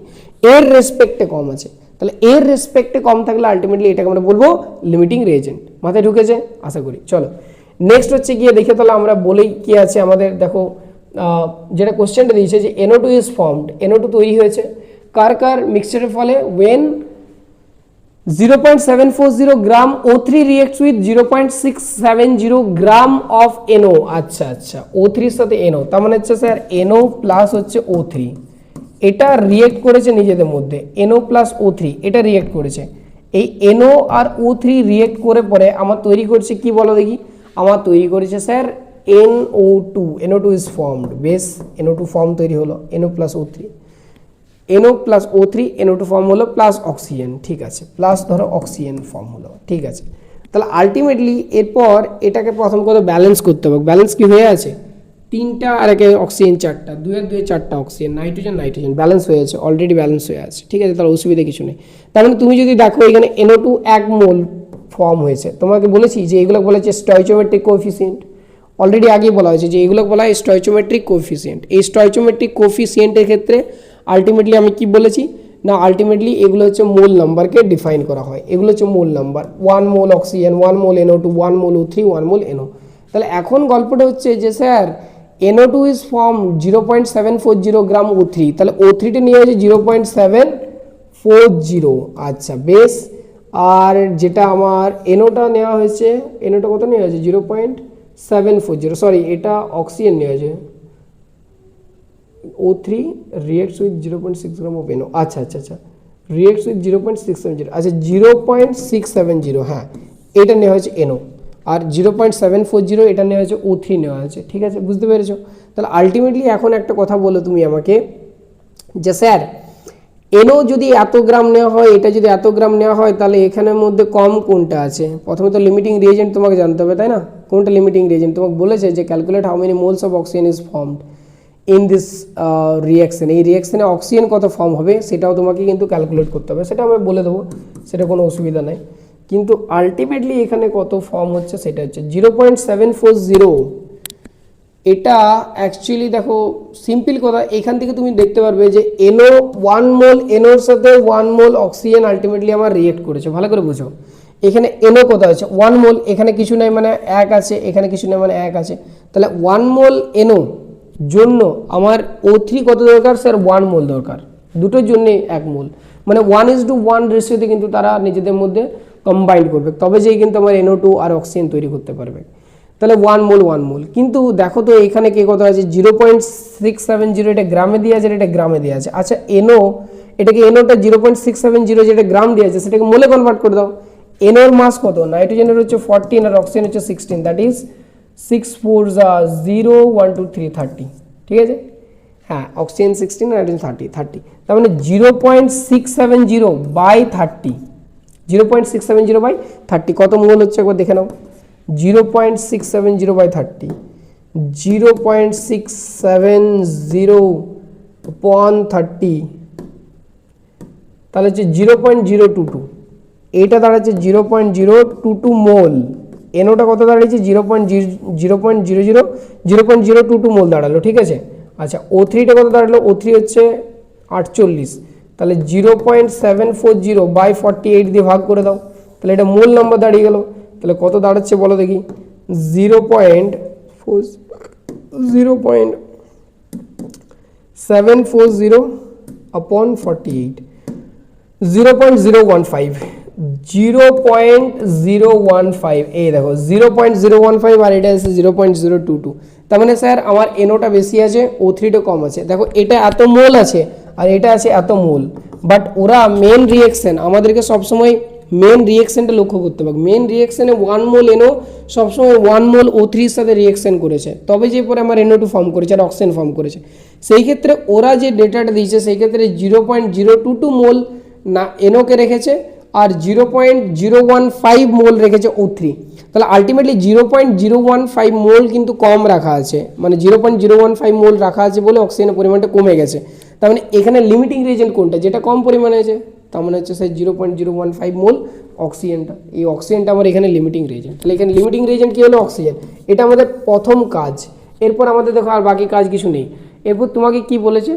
এর রেসপেক্টে কম আছে। তাহলে এর রেসপেক্টে কম থাকলে আলটিমেটলি এটাকে আমরা বলবো লিমিটিং রিয়েজেন্ট। মাথায় ঢুকেছে আশা করি। চলো নেক্সট হচ্ছে গিয়ে দেখে, তাহলে আমরা বলেই কি আছে আমাদের। দেখো যেটা কোশ্চেনটা দিয়েছে যে NO2 ইজ ফর্মড, NO2 তৈরি হয়েছে কার মিক্সচারের ফলে when 0.740 gram O3 reacts with 0.670 gram of NO। আচ্ছা O3 এর সাথে NO, তার মানে হচ্ছে স্যার NO প্লাস হচ্ছে O3, এটা রিয়েক্ট করেছে নিজেদের মধ্যে। NO প্লাস O3 এটা রিয়েক্ট করেছে, এই NO আর O3 রিয়েক্ট করে পরে আমার তৈরি করছে কি বলো দেখি, আমার তৈরি করেছে স্যার NO2 ইজ ফর্মড, বেশ NO2 ফর্ম তৈরি হলো, NO plus O3 NO2 form হলো প্লাস অক্সিজেন, ঠিক আছে, প্লাস ধরো অক্সিজেন ফর্ম হলো, ঠিক আছে। তাহলে আলটিমেটলি এরপর এটাকে প্রথম কথা ব্যালেন্স করতে হবে, ব্যালেন্স কি হয়ে আছে, 3টা আর একে অক্সিজেন 4টা, 2 এর 2 4টা অক্সিজেন, নাইট্রোজেন ব্যালেন্স হয়ে আছে, অলরেডি ব্যালেন্স হয়ে আছে, ঠিক আছে, তাহলে অসুবিধা কিছু নেই। তার মানে তুমি যদি দেখো এখানে NO2 1 মোল ফর্ম হয়েছে, তোমাকে বলেছি যে এগুলো বলেছে স্টয়চিওমেট্রিক কোএফিসিয়েন্ট, অলরেডি আগেই বলা হয়েছে যে এগুলো বলা হয় স্টয়চিওমেট্রিক কোএফিসিয়েন্ট। এই স্টয়চিওমেট্রিক কোএফিসিয়েন্টের ক্ষেত্রে আলটিমেটলি আমি কি বলেছি না, আলটিমেটলি এগুলো হচ্ছে মোল নাম্বারকে ডিফাইন করা হয়, এগুলো হচ্ছে মোল নাম্বার, 1 মোল অক্সিজেন, 1 মোল NO2, 1 মোল O3, 1 মোল NO। তাহলে এখন গল্পটা হচ্ছে যে sir NO2 is form 0.740 gram O3, তাহলে O3টা নিয়ে হয়েছে 0.740, আচ্ছা বেশ। আর যেটা আমার NOটা নেওয়া হয়েছে, NOটা কত নেওয়া হয়েছে 0.740, সরি এটা অক্সিজেন নেওয়া হয়েছে, O3 reacts with 0.6 gram of NO, আচ্ছা reacts with 0.670, আচ্ছা 0.670, হ্যাঁ এটা নেওয়া হয়েছে NO, আর 0.740 এটা নেওয়া হয়েছে O3 নেওয়া হয়েছে, ঠিক আছে, বুঝতে পেরেছো। তাহলে আলটিমেটলি এখন একটা কথা বলো তুমি আমাকে যে স্যার NO যদি এত গ্রাম নেওয়া হয়, এটা যদি এত গ্রাম নেওয়া হয়, তাহলে এখানের মধ্যে কম কোনটা আছে, প্রথমে তো লিমিটিং রিয়েজেন্ট তোমাকে জানতে হবে, তাই না, কোনটা লিমিটিং রিয়েজেন্ট, তোমাকে বলেছে যে calculate how many moles of oxygen is formed in this reaction, এই রিয়াকশনে অক্সিজেন কত ফর্ম হবে সেটাও তোমাকে কিন্তু ক্যালকুলেট করতে হবে, সেটা আমরা বলে দেবো, সেটা কোনো অসুবিধা নাই। কিন্তু আলটিমেটলি এখানে কত ফর্ম হচ্ছে সেটা হচ্ছে 0.740, এটা অ্যাকচুয়ালি দেখো সিম্পল কথা, এখান থেকে তুমি দেখতে পারবে যে NO 1 মোল NOর সাথে 1 মোল অক্সিজেন আলটিমেটলি আমার রিয়েক্ট করেছে, ভালো করে বুঝো। এখানে NO কত আছে 1 মোল, এখানে কিছু নাই মানে 1 আছে, এখানে কিছু নাই মানে 1 আছে, তাহলে 1 মোল NO জন্য আমার O3 কত দরকার স্যার 1 মোল দরকার, দুটোর জন্যে 1 মোল, মানে 1:1 রেশিওতে কিন্তু তারা নিজেদের মধ্যে কম্বাইন্ড করবে, তবে যেই কিন্তু আমার NO2 আর অক্সিজেন তৈরি করতে পারবে। তাহলে 1 মোল, কিন্তু দেখো তো এখানে কে কত আছে 0.670, এটা গ্রামে দিয়ে আছে, এটা গ্রামে দিয়ে আছে, আচ্ছা NO এটাকে NOটা 0.670 যেটা গ্রাম দিয়ে আছে সেটাকে মোলে কনভার্ট করে দাও। NOর মাস কত, নাইট্রোজেনের হচ্ছে 14 আর অক্সিজেন হচ্ছে 16, দ্যাট ইজ 6 4 0 1 2 3 30, ঠিক আছে, হ্যাঁ অক্সিজেন 16 আর নাইট্রোজেন 30, তার মানে 0.670 বাই 30, 0.670 বাই 30 কত মোল হচ্ছে একবার দেখে নাও, 0.670 বাই 30, 0.670 upon 30, তাহলে হচ্ছে 0.022, এইটা দাঁড়াচ্ছে 0.022 মোল, NOটা কত দাঁড়িয়েছে 0.022 মোল দাঁড়ালো, ঠিক আছে। আচ্ছা O3টা কত দাঁড়ালো, O3 হচ্ছে 48, তাহলে 0.740 বাই 48 দিয়ে ভাগ করে দাও, তাহলে এটা মোল নাম্বার দাঁড়িয়ে গেল, তাহলে কত দাঁড়াচ্ছে বলো দেখি 0.740 upon 48, 0.015, 0.015, এই দেখো 0.015 আর এটা আছে 0.022, তার মানে স্যার আমার NOটা বেশি আছে, O3টা কম আছে, দেখো এটা এত মোল আছে আর এটা আছে এত মোল, বাট ওরা মেন রিয়েকশন আমাদেরকে সবসময় মেন রিয়েকশনটা লক্ষ্য করতে হবে, মেন রিয়েকশনে 1 মোল NO সবসময় 1 মোল O3 এর সাথে রিয়েকশন করেছে, তবে যে পরে আমার NO2 ফর্ম করেছে আর অক্সিজেন ফর্ম করেছে, সেই ক্ষেত্রে ওরা যে ডেটাটা দিয়েছে সেই ক্ষেত্রে 0.022 মোল না NOকে রেখেছে আর 0.015 মোল রেখেছে O3, তাহলে আলটিমেটলি 0.015 মোল কিন্তু কম রাখা আছে, মানে 0.015 মোল রাখা আছে বলে অক্সিজেনের পরিমাণটা কমে গেছে, তার মানে এখানে লিমিটিং রিয়েজেন্ট কোনটা, যেটা কম পরিমাণে আছে, তার মানে হচ্ছে সেই 0.015 মোল অক্সিজেনটা, এই অক্সিজেনটা আমার এখানে লিমিটিং রিয়েজেন্ট, তাহলে এখানে লিমিটিং রিয়েজেন্ট কী হলো অক্সিজেন, এটা আমাদের প্রথম কাজ। এরপর আমাদের দেখো আর বাকি কাজ কিছু নেই, এরপর তোমাকে কি বলেছে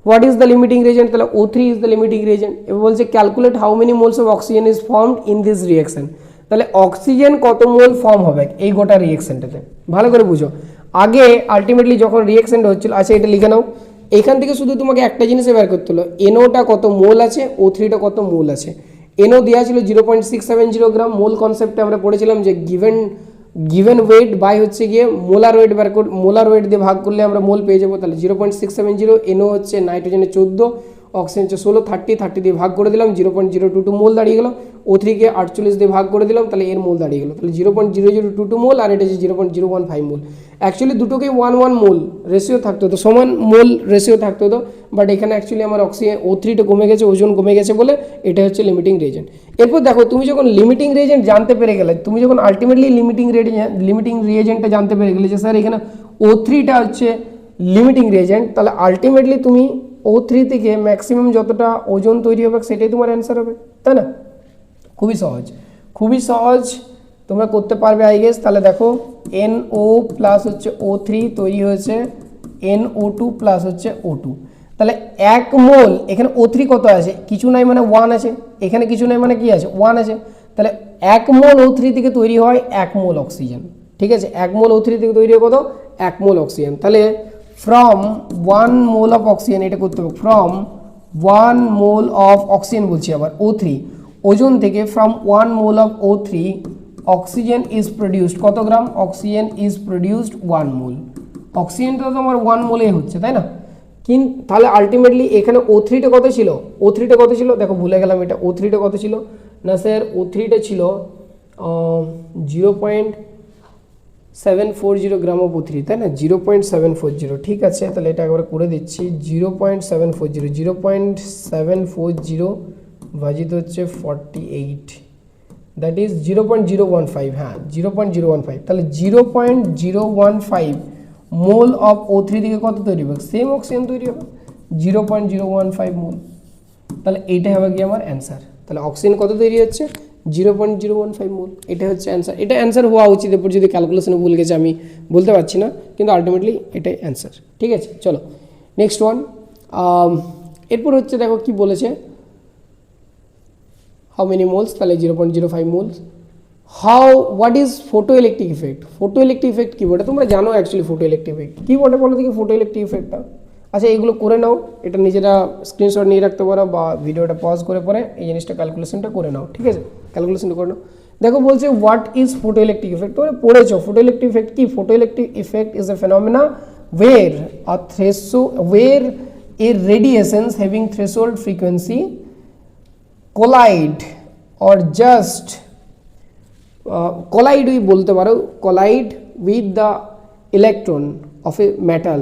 what is the limiting reagent, তাহলে O3 is the limiting reagent, এবার বলছে calculate how many moles of oxygen is formed in this reaction, তাহলে অক্সিজেন কত মোল ফর্ম হবে এই গোটা রিয়েকশনটাতে, ভালো করে বুঝো। আগে আলটিমেটলি যখন রিয়েকশনটা হচ্ছিল, আচ্ছা এটা লিখে নাও, এখান থেকে শুধু তোমাকে একটা জিনিসে বের করতে হলো NOটা কত মোল আছে, O3টা কত মোল আছে। NO দেওয়া ছিল 0.670 গ্রাম, মোল কনসেপ্টে আমরা পড়েছিলাম যে গিভেন ওয়েট বাই হচ্ছে গিয়ে মোলার ওয়েট মোলার ওয়েট দিয়ে ভাগ করলে আমরা মোল পেয়ে যাবো, তাহলে 0.670, NO হচ্ছে নাইট্রোজেনের 14, অক্সিজেন হচ্ছে 16, 30 দিয়ে ভাগ করে দিলাম 0.022 মোল দাঁড়িয়ে গেল। O3 কে 48 দিয়ে ভাগ করে দিলাম, তাহলে এর মোল দাঁড়িয়ে গেল, তাহলে 0.0022 মোল, আর এটা হচ্ছে 0.015 মোল। অ্যাকচুয়ালি দুটোকেই 1:1 মোল রেশিও থাকতে হতো, সমান মোল রেশিও থাকতে হতো, বাট এখানে অ্যাকচুয়ালি আমার অক্সিজেন O3টা কমে গেছে, ওজন কমে গেছে বলে এটা হচ্ছে লিমিটিং রিয়েজেন্ট। এরপর দেখো তুমি যখন লিমিটিং রিয়েজেন্ট জানতে পেরে গেলে, তুমি যখন আলটিমেটলি লিমিটিং রিয়েজেন্টটা জানতে পেরে গেলে যে স্যার এখানে O3টা হচ্ছে লিমিটিং রিয়েজেন্ট, তাহলে আলটিমেটলি তুমি O3 থেকে ম্যাক্সিমাম যতটা ওজন তৈরি হবে সেটাই তোমার অ্যান্সার হবে, তাই না? খুবই সহজ, খুবই সহজ, তোমরা করতে পারবে আই গেস। তাহলে দেখো NO প্লাস হচ্ছে O3 তৈরি হয়েছে NO2 প্লাস হচ্ছে O2, তাহলে 1 মোল, এখানে O3 কত আছে? কিছু নাই মানে 1 আছে, এখানে কিছু নাই মানে কি আছে? 1 আছে, তাহলে 1 মোল O3 থেকে তৈরি হয় 1 মোল অক্সিজেন, ঠিক আছে? 1 মোল O3 থেকে তৈরি হয় কত? 1 মোল অক্সিজেন। তাহলে ফ্রম 1 মোল অফ অক্সিজেন, এটা করতে হবে, ফ্রম 1 মোল অফ অক্সিজেন বলছি আবার O3, ওজন থেকে from 1 mole of O3 oxygen is produced, কত গ্রাম? অক্সিজেন ইজ প্রডিউসড 1 মোল। অক্সিজেনটা তো আমার 1 মোলেই হচ্ছে, তাই না? কিন্তু তাহলে আলটিমেটলি এখানে O3টা কত ছিল? O3টা কত ছিল? দেখো ভুলে গেলাম, এটা O3টা কত ছিল না স্যার? O3টা ছিল 0.740 গ্রাম অফ O3, তাই না? 0.740, ঠিক আছে, তাহলে এটা একবার করে দিচ্ছি। 0.740 ভাজিত হচ্ছে 48, দ্যাট ইজ 0.015, হ্যাঁ 0.015, তাহলে 0.015 মোল অফ O3 থেকে কত তৈরি হবে? সেম অক্সিজেন তৈরি হবে 0.015 মোল, তাহলে এইটাই হবে কি আমার অ্যান্সার। তাহলে অক্সিজেন কত তৈরি হচ্ছে? 0.015 মোল, এটা হচ্ছে অ্যান্সার। এটা অ্যান্সার হওয়া উচিত, এরপর যদি ক্যালকুলেশনে ভুল গেছে আমি বলতে পারছি না, কিন্তু আলটিমেটলি এটাই অ্যান্সার, ঠিক আছে? চলো নেক্সট ওয়ান। এরপর হচ্ছে দেখো কি বলেছে, হাউ মেনি মোলস, তাহলে 0.05 moles. What is photo electric effect? Photo electric effect কী বলে তোমরা জানো? অ্যাকচুয়ালি ফটো ইলেকট্রিক ইফেক্ট কী বলে বলো দেখি, ফটো ইলেকট্রিক ইফেক্টটা? আচ্ছা এইগুলো করে নাও, এটা নিজেরা স্ক্রিনশট নিয়ে রাখতে পারো বা ভিডিওটা পজ করে পরে এই জিনিসটা ক্যালকুলেশনটা করে নাও, ঠিক আছে? ক্যালকুলেশনটা করে নাও। দেখো বলছে what is photo electric effect, তোমরা পড়েছো ফটো ইলেকট্রিক ইফেক্ট কি? Photo electric effect is a phenomena where a radiations having threshold frequency collide or just collide বলতে পারো, collide with the electron of a metal,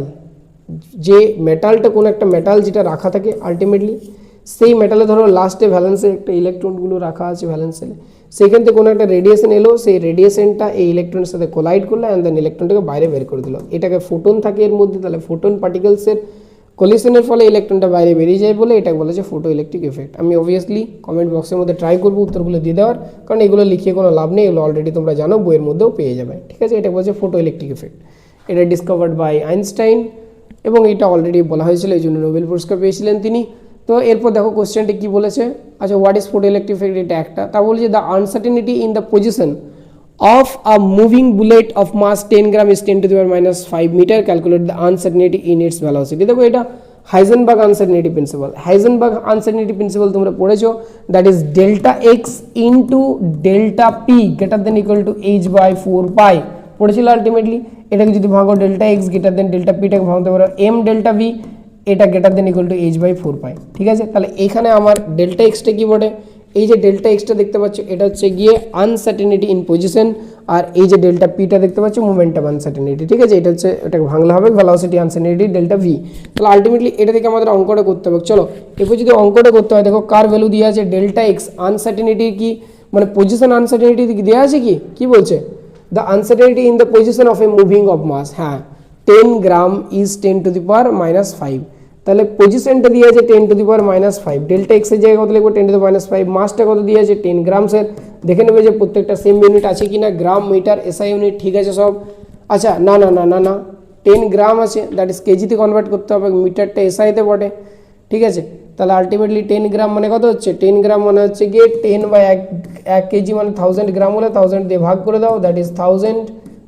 যে মেটালটা কোনো একটা metal যেটা রাখা থাকে আলটিমেটলি, সেই মেটালে ধরো লাস্টে ভ্যালেন্সে একটা ইলেকট্রনগুলো রাখা আছে ভ্যালেন্সে, সেখান থেকে কোনো একটা রেডিয়েশন এলো, সেই রেডিয়েশনটা এই ইলেকট্রনের সাথে কোলাইড করলো অ্যান্ড দেন ইলেকট্রনটাকে বাইরে বের করে দিল, এটাকে ফোটন থাকে এর মধ্যে, তাহলে ফোটন পার্টিকেলসের কলিশনের ফলে ইলেকট্রনটা বাইরে বেরিয়ে যায় বলে এটাকে বলা যায় ফটো ইলেকট্রিক ইফেক্ট। আমি অবভিয়াসলি কমেন্ট বক্সের মধ্যে ট্রাই করবো উত্তরগুলো দিয়ে দেওয়ার, কারণ এগুলো লিখিয়ে কোনো লাভ নেই, এগুলো অলরেডি তোমরা জানো, বইয়ের মধ্যেও পেয়ে যাবে, ঠিক আছে? এটা বলছে ফটো ইলেকট্রিক ইফেক্ট, এটা ডিসকভার্ড বাই আইনস্টাইন, এবং এটা অলরেডি বলা হয়েছিল, এই জন্য নোবেল পুরস্কার পেয়েছিলেন তিনি। তো এরপর দেখো কোশ্চেনটি কি বলেছে। আচ্ছা what is photo electric effect, এটা একটা। তা বলছে the uncertainty in the position of a moving bullet of mass 10 gram is 10 to the power minus 5 meter, calculate the uncertainty in its velocity। দেখো এটা Heisenberg uncertainty principle, Heisenberg uncertainty principle তোমরা পড়েছো, that is delta x into delta p greater than equal to H by 4 pi পড়েছিল ultimately. এটাকে যদি ভাগো delta x greater than delta পিটাকে ভাঙতে পারো এম ডেল্টা ভি, এটা greater than equal to H by 4 pi, ঠিক আছে? তাহলে এখানে আমার ডেল্টা এক্সটা কি বটে? এই যে ডেল্টা এক্সটা দেখতে পাচ্ছ এটা হচ্ছে গিয়ে আনসার্টেনিটি ইন পজিশন, আর এই যে ডেল্টা পিটা দেখতে পাচ্ছ মোমেন্টাম আনসার্টেনিটি, ঠিক আছে? এটা হচ্ছে, এটাকে ভাঙলে হবে ভেলোসিটি আনসার্টেনিটি ডেল্টা ভি। তাহলে আলটিমেটলি এটা থেকে আমাদের অঙ্কটা করতে হবে। চলো এরপর যদি অঙ্কটা করতে হয়, দেখো কার ভ্যালু দেওয়া আছে ডেল্টা এক্স, আনসার্টেনিটি কি মানে পজিশন আনসার্টেনিটি দেওয়া আছে, কি বলছে? The uncertainty in the position of a moving of mass, হ্যাঁ 10 gram is 10 to the power minus 5, তাহলে পজিশনটা দিয়ে আছে 10 to the power minus 5, delta এক্সের জায়গায় কত লিখবো 10 টু দি মাইনাস 5, মাসটা কত দিয়ে আছে 10 গ্রাম, স্যার দেখে নেবে যে প্রত্যেকটা সেম ইউনিট আছে কিনা, গ্রাম মিটার এসআই ইউনিট, ঠিক আছে সব? আচ্ছা না না না না না 10 গ্রাম আছে, দ্যাট ইজ কেজিতে কনভার্ট করতে হবে, মিটারটা এসআইতে বটে, ঠিক আছে? তাহলে আলটিমেটলি 10 গ্রাম মানে কত হচ্ছে? 10 গ্রাম মানে হচ্ছে গিয়ে 10 বাই 1 কেজি মানে 1000 গ্রাম হলে 1000 দিয়ে ভাগ করে দাও, দ্যাট ইজ 1000,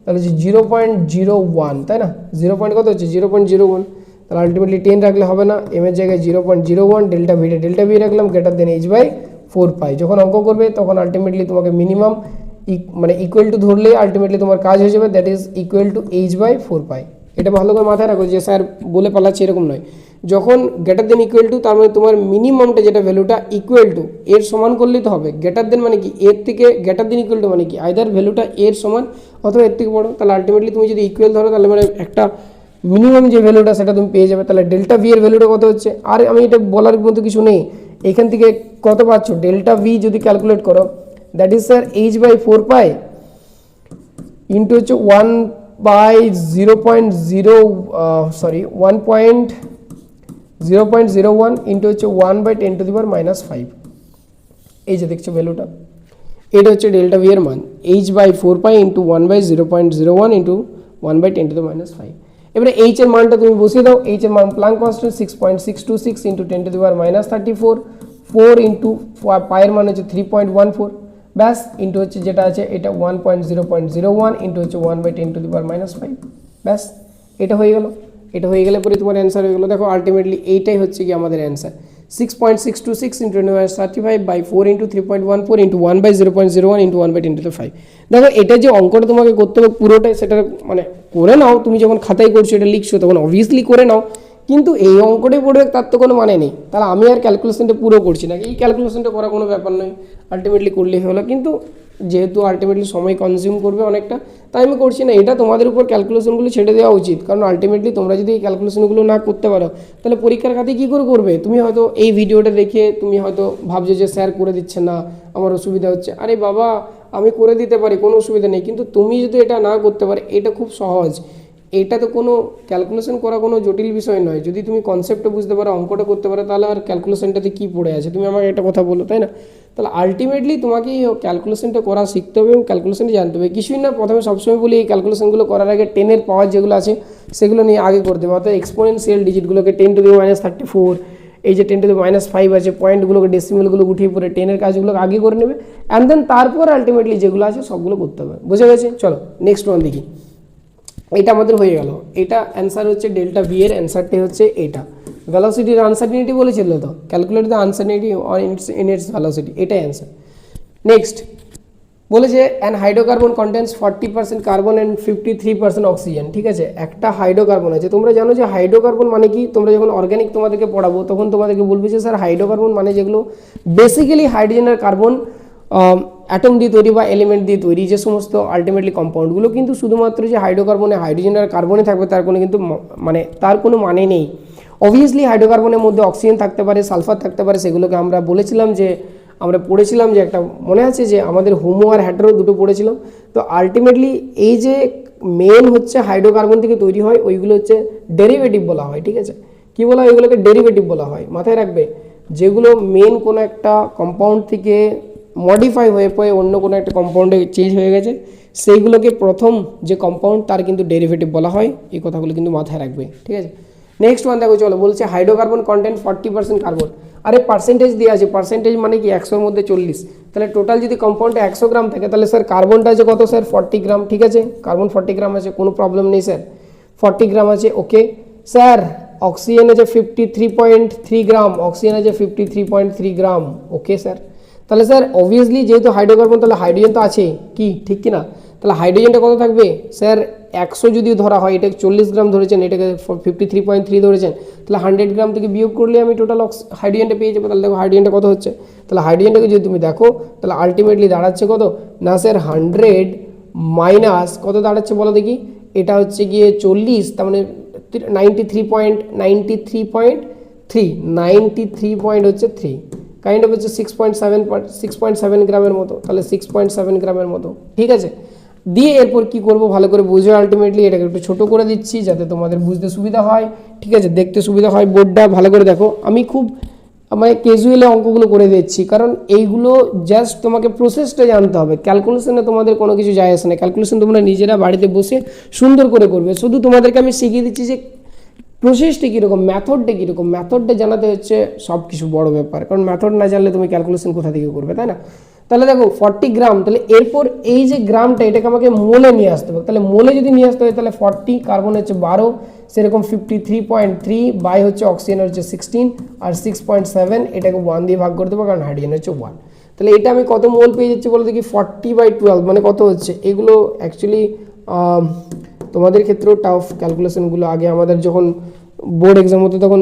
তাহলে হচ্ছে 0.01, তাই না? 0 পয়েন্ট কত হচ্ছে 0.01, তাহলে আলটিমেটলি 10 রাখলে হবে না, এম এর জায়গায় 0.01, ডেল্টা ভি রাখলাম গ্রেটার দেন এইচ বাই 4 পাই। যখন অঙ্ক করবে তখন আলটিমেটলি তোমাকে মিনিমাম মানে ইকুয়াল টু ধরলে আলটিমেটলি তোমার কাজ হয়ে যাবে, that is equal to H by 4 pi, এটা ভালো করে মাথায় রাখো যে স্যার বলে পালাচ্ছে এরকম নয়। যখন গ্রেটার দেন ইকুয়াল টু, তার মানে তোমার মিনিমামটা যেটা ভ্যালুটা ইকুয়াল টু এর সমান করলেই তো হবে। গ্রেটার দেন মানে কি, এর থেকে গ্রেটার দেন ইকুয়াল টু মানে কি আইদার ভ্যালুটা এর সমান অথবা এর থেকে বড়। তাহলে আলটিমেটলি তুমি যদি ইকুয়াল ধরো তাহলে মানে একটা মিনিমাম যে ভ্যালুটা সেটা তুমি পেয়ে যাবে। তাহলে ডেল্টা ভি এর ভ্যালুটা কত হচ্ছে, আর আমি এটা বলার মতো কিছু নেই, এখান থেকে কত পাচ্ছ ডেল্টা ভি যদি ক্যালকুলেট করো, that is sir h/4 into হচ্ছে 1/0.01 ইন্টু হচ্ছে 1/10⁻⁵। এই যে দেখছো ভ্যালুটা, এটা হচ্ছে ডেল্টা ভি এর মান, h/4 ইন্টু 1/0.01 ইন্টু 1/10⁻⁵। এবারে এইচ এর মানটা তুমি বসিয়ে দাও। এইচ এর মান প্লাঙ্ক কনস্ট্যান্ট 6.626 ইন্টু 10⁻34, 4 ইন্টু পায়ের মান হচ্ছে 3.14, ব্যাস, ইন্টু হচ্ছে যেটা আছে এটা 1.0.01 ইন্টু হচ্ছে 1/10⁻⁵, ব্যাস, এটা হয়ে গেল। এটা হয়ে গেলে পরে তোমার অ্যান্সার হয়ে গেলো। দেখো আলটিমেটলি এইটাই হচ্ছে কি আমাদের answer, 6.626 into 10⁻35/4 into 3.14 into 1/0.01 into 1/10⁵। দেখো এটা যে অঙ্কটা তোমাকে করতে হবে পুরোটাই, সেটা মানে করে নাও, তুমি যখন খাতায় করছো এটা লিখছো তখন অবভিয়াসলি করে নাও, কিন্তু এই অঙ্কটাই পড়বে তার তো কোনো মানে নেই। তাহলে আমি আর ক্যালকুলেশনটা পুরো করছি না, এই ক্যালকুলেশনটা করা কোনো ব্যাপার নয়, আলটিমেটলি করলেই হলো। কিন্তু যেহেতু আলটিমেটলি সময় কনজিউম করবে অনেকটা, তাই আমি করছি না। এটা তোমাদের উপর ক্যালকুলেশনগুলো ছেড়ে দেওয়া উচিত, কারণ আলটিমেটলি তোমরা যদি এই ক্যালকুলেশনগুলো না করতে পারো তাহলে পরীক্ষার খাতে কী করে করবে। তুমি হয়তো এই ভিডিওটা দেখে তুমি হয়তো ভাবছো যে স্যার করে দিচ্ছে না, আমার অসুবিধা হচ্ছে। আরে বাবা, আমি করে দিতে পারি, কোনো অসুবিধা নেই, কিন্তু তুমি যদি এটা না করতে পারো, এটা খুব সহজ, এটা তো কোনো ক্যালকুলেশন করা কোনো জটিল বিষয় নয়। যদি তুমি কনসেপ্টটা বুঝতে পারো, অঙ্কটা করতে পারো, তাহলে আর ক্যালকুলেশনটাতে কী পড়ে আছে, তুমি আমাকে একটা কথা বলো, তাই না? তাহলে আলটিমেটলি তোমাকে এই ক্যালকুলেশনটা করা শিখতে হবে এবং ক্যালকুলেশনটা জানতে হবে। কিছুই না, প্রথমে সবসময় বলি এই ক্যালকুলেশনগুলো করার আগে 10-এর পাওয়ার যেগুলো আছে সেগুলো নিয়ে আগে করতে হবে, অর্থাৎ এক্সপোনেনশিয়াল ডিজিটগুলোকে 10⁻34, এই যে 10⁻5 আছে, পয়েন্টগুলোকে ডেসিমেলগুলো উঠিয়ে পড়ে 10-এর কাজগুলোকে আগে করে নেবে, অ্যান্ড দেন তারপর আলটিমেটলি যেগুলো আছে সবগুলো করতে হবে। বুঝে গেছে? চলো নেক্সট ওয়ান দেখি। এটা আমাদের হয়ে গেল, এটা অ্যান্সার হচ্ছে ডেল্টা ভি এর অ্যান্সারটি হচ্ছে এটা। ভেলোসিটির আনসার্টিনিটি বলেছিল তো, calculate the uncertainty in its velocity, এটাই অ্যান্সার। নেক্সট বলেছে an hydrocarbon contains 40% carbon and 53% oxygen. ঠিক আছে, একটা হাইড্রোকার্বন আছে। তোমরা জানো যে হাইড্রোকার্বন মানে কি, তোমরা যখন অর্গানিক তোমাদেরকে পড়াবো তখন তোমাদেরকে বলবে যে স্যার হাইড্রোকার্বন মানে যেগুলো বেসিক্যালি হাইড্রোজেন আর কার্বন অ্যাটম দিয়ে তৈরি বা এলিমেন্ট দিয়ে তৈরি যে সমস্ত আলটিমেটলি কম্পাউন্ডগুলো, কিন্তু শুধুমাত্র যে হাইড্রোকার্বনে হাইড্রোজেন আর কার্বনে থাকবে তার কোনো কিন্তু মানে তার কোনো মানে নেই। অবভিয়াসলি হাইড্রোকার্বনের মধ্যে অক্সিজেন থাকতে পারে, সালফার থাকতে পারে, সেগুলোকে আমরা বলেছিলাম যে আমরা পড়েছিলাম যে একটা মনে আছে যে আমাদের হোমো আর হ্যাটেরো দুটো পড়েছিলাম। তো আলটিমেটলি এই যে মেন হচ্ছে হাইড্রোকার্বন থেকে তৈরি হয় ওইগুলো হচ্ছে ডেরিভেটিভ বলা হয়। ঠিক আছে, কী বলা হয়? ওইগুলোকে ডেরিভেটিভ বলা হয়। মাথায় রাখবে, যেগুলো মেন কোনো একটা কম্পাউন্ড থেকে মডিফাই হয়ে পড়ে অন্য কোনো একটা কম্পাউন্ডে চেঞ্জ হয়ে গেছে, সেইগুলোকে প্রথম যে কম্পাউন্ড তার কিন্তু ডেরিভেটিভ বলা হয়। এই কথাগুলো কিন্তু মাথায় রাখবে। ঠিক আছে, নেক্সট ওয়ান দেখো, চলো বলছে হাইড্রোকার্বন কন্টেন্ট 40% কার্বন। আরে পার্সেন্টেজ দিয়ে আছে, পার্সেন্টেজ মানে কি 100-র মধ্যে 40, তাহলে টোটাল যদি কম্পাউন্ডে 100 গ্রাম থাকে তাহলে স্যার কার্বনটা আছে কত স্যার? 40 গ্রাম। ঠিক আছে, কার্বন 40 গ্রাম আছে, কোনো প্রবলেম নেই স্যার, 40 গ্রাম আছে। ওকে স্যার, অক্সিজেন আছে 53.3 গ্রাম, অক্সিজেন আছে 53.3 গ্রাম। ওকে স্যার, তাহলে স্যার অবভিয়াসলি যেহেতু হাইড্রোকার্বন তাহলে হাইড্রোজেন তো আছে, কি ঠিক কি না? তাহলে হাইড্রোজেনটা কত থাকবে স্যার? 100 যদি ধরা হয়, এটাকে 40 গ্রাম ধরেছেন, এটাকে 53.3 ধরেছেন, তাহলে 100 গ্রাম থেকে বিয়োগ করলে আমি টোটাল হাইড্রোজেনটা পেয়ে যাবো। তাহলে দেখো হাইড্রোজেনটা কত হচ্ছে, তাহলে হাইড্রোজেনটাকে যদি তুমি দেখো তাহলে আলটিমেটলি দাঁড়াচ্ছে কত না স্যার? 100 মাইনাস কত দাঁড়াচ্ছে বলো দেখি? এটা হচ্ছে গিয়ে 40, তার মানে 93.3 কাইন্ড অফ হচ্ছে 6.7 গ্রামের মতো, তাহলে 6.7 গ্রামের মতো। ঠিক আছে, দিয়ে এরপর কি করব ভালো করে বুঝো। আলটিমেটলি এটাকে একটু ছোট করে দিচ্ছি যাতে তোমাদের বুঝতে সুবিধা হয়, ঠিক আছে, দেখতে সুবিধা হয়। বোর্ডটা ভালো করে দেখো, আমি খুব মানে ক্যাজুয়ালি অঙ্কগুলো করে দিচ্ছি, কারণ এইগুলো জাস্ট তোমাকে প্রসেসটা জানতে হবে। ক্যালকুলেশনে তোমাদের কোনো কিছু যায় আসে না, ক্যালকুলেশন তোমরা নিজেরা বাড়িতে বসে সুন্দর করে করবে। শুধু তোমাদেরকে আমি শিখিয়ে দিচ্ছি যে প্রসেসটা কীরকম, ম্যাথডটা কীরকম। ম্যাথডটা জানাতে হচ্ছে সব কিছু বড় ব্যাপার, কারণ ম্যাথড না জানলে তুমি ক্যালকুলেশন কোথা থেকে করবে, তাই না? তাহলে দেখো 40 গ্রাম, তাহলে এরপর এই যে গ্রামটা এটাকে আমাকে মোলে নিয়ে আসতে হবে। তাহলে মোলে যদি নিয়ে আসতে হয় তাহলে 40, কার্বন হচ্ছে 12, সেরকম 53.3 বাই হচ্ছে অক্সিজেন হচ্ছে 16 আর 6.7, এটাকে 1 দিয়ে ভাগ করে দেবো কারণ হাইড্রোজেন হচ্ছে 1। তাহলে এটা আমি কত মোল পেয়ে যাচ্ছি বলো দেখি? 40/12 মানে কত হচ্ছে? এগুলো অ্যাকচুয়ালি তোমাদের ক্ষেত্রেও টাফ ক্যালকুলেশনগুলো আগে আমাদের যখন বোর্ড এক্সাম হতো তখন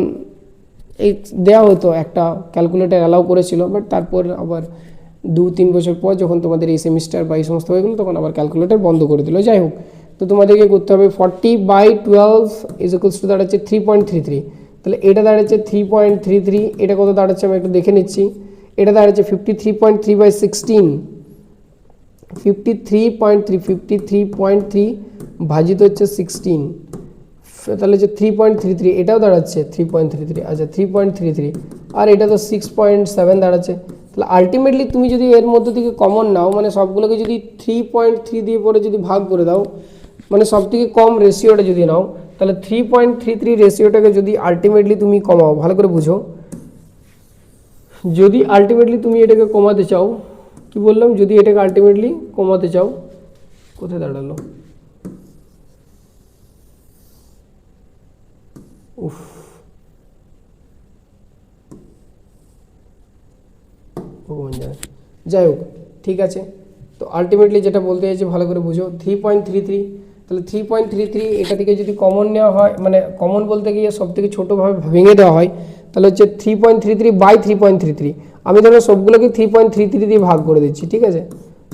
এই দেওয়া হতো, একটা ক্যালকুলেটার অ্যালাউ করেছিল, বাট তারপর আবার 2-3 বছর পর যখন তোমাদের এই সেমিস্টার বা এই সমস্ত হয়ে গেলো তখন আবার ক্যালকুলেটার বন্ধ করে দিল। যাই হোক, তো তোমাদেরকে করতে হবে 40/12 ইজ ইকুয়ালস টু দাঁড়াচ্ছে 3.33। তাহলে এটা দাঁড়াচ্ছে 3.33, এটা কত দাঁড়াচ্ছে আমি একটু দেখে নিচ্ছি। এটা দাঁড়াচ্ছে 53.3/16, 53.3 ভাজিত হচ্ছে 16, তাহলে হচ্ছে 3.33, এটাও দাঁড়াচ্ছে 3.33। আচ্ছা 3.33, আর এটা তো 6.7 দাঁড়াচ্ছে। তাহলে আলটিমেটলি তুমি যদি এর মধ্যে থেকে কমন নাও, মানে সবগুলোকে যদি 3.3 দিয়ে পরে যদি ভাগ করে দাও, মানে সব থেকে কম রেশিওটা যদি নাও, তাহলে 3.33 রেশিওটাকে যদি আলটিমেটলি তুমি কমাও, ভালো করে বুঝো, যদি আলটিমেটলি তুমি এটাকে কমাতে চাও, কি বললাম, যদি এটাকে আলটিমেটলি কমাতে চাও, কোথায় দাঁড়ালো, উফ, ভগবান জানে, যাই হোক ঠিক আছে। তো আলটিমেটলি যেটা বলতে চাইছি ভালো করে বুঝো, 3.33, তাহলে 3.33 এটা থেকে যদি কমন নেওয়া হয়, মানে কমন বলতে গিয়ে সব থেকে ছোটোভাবে ভেঙে দেওয়া হয়, তাহলে হচ্ছে 3.33/3.33। আমি ধরো সবগুলোকে 3.33 দিয়ে ভাগ করে দিচ্ছি, ঠিক আছে,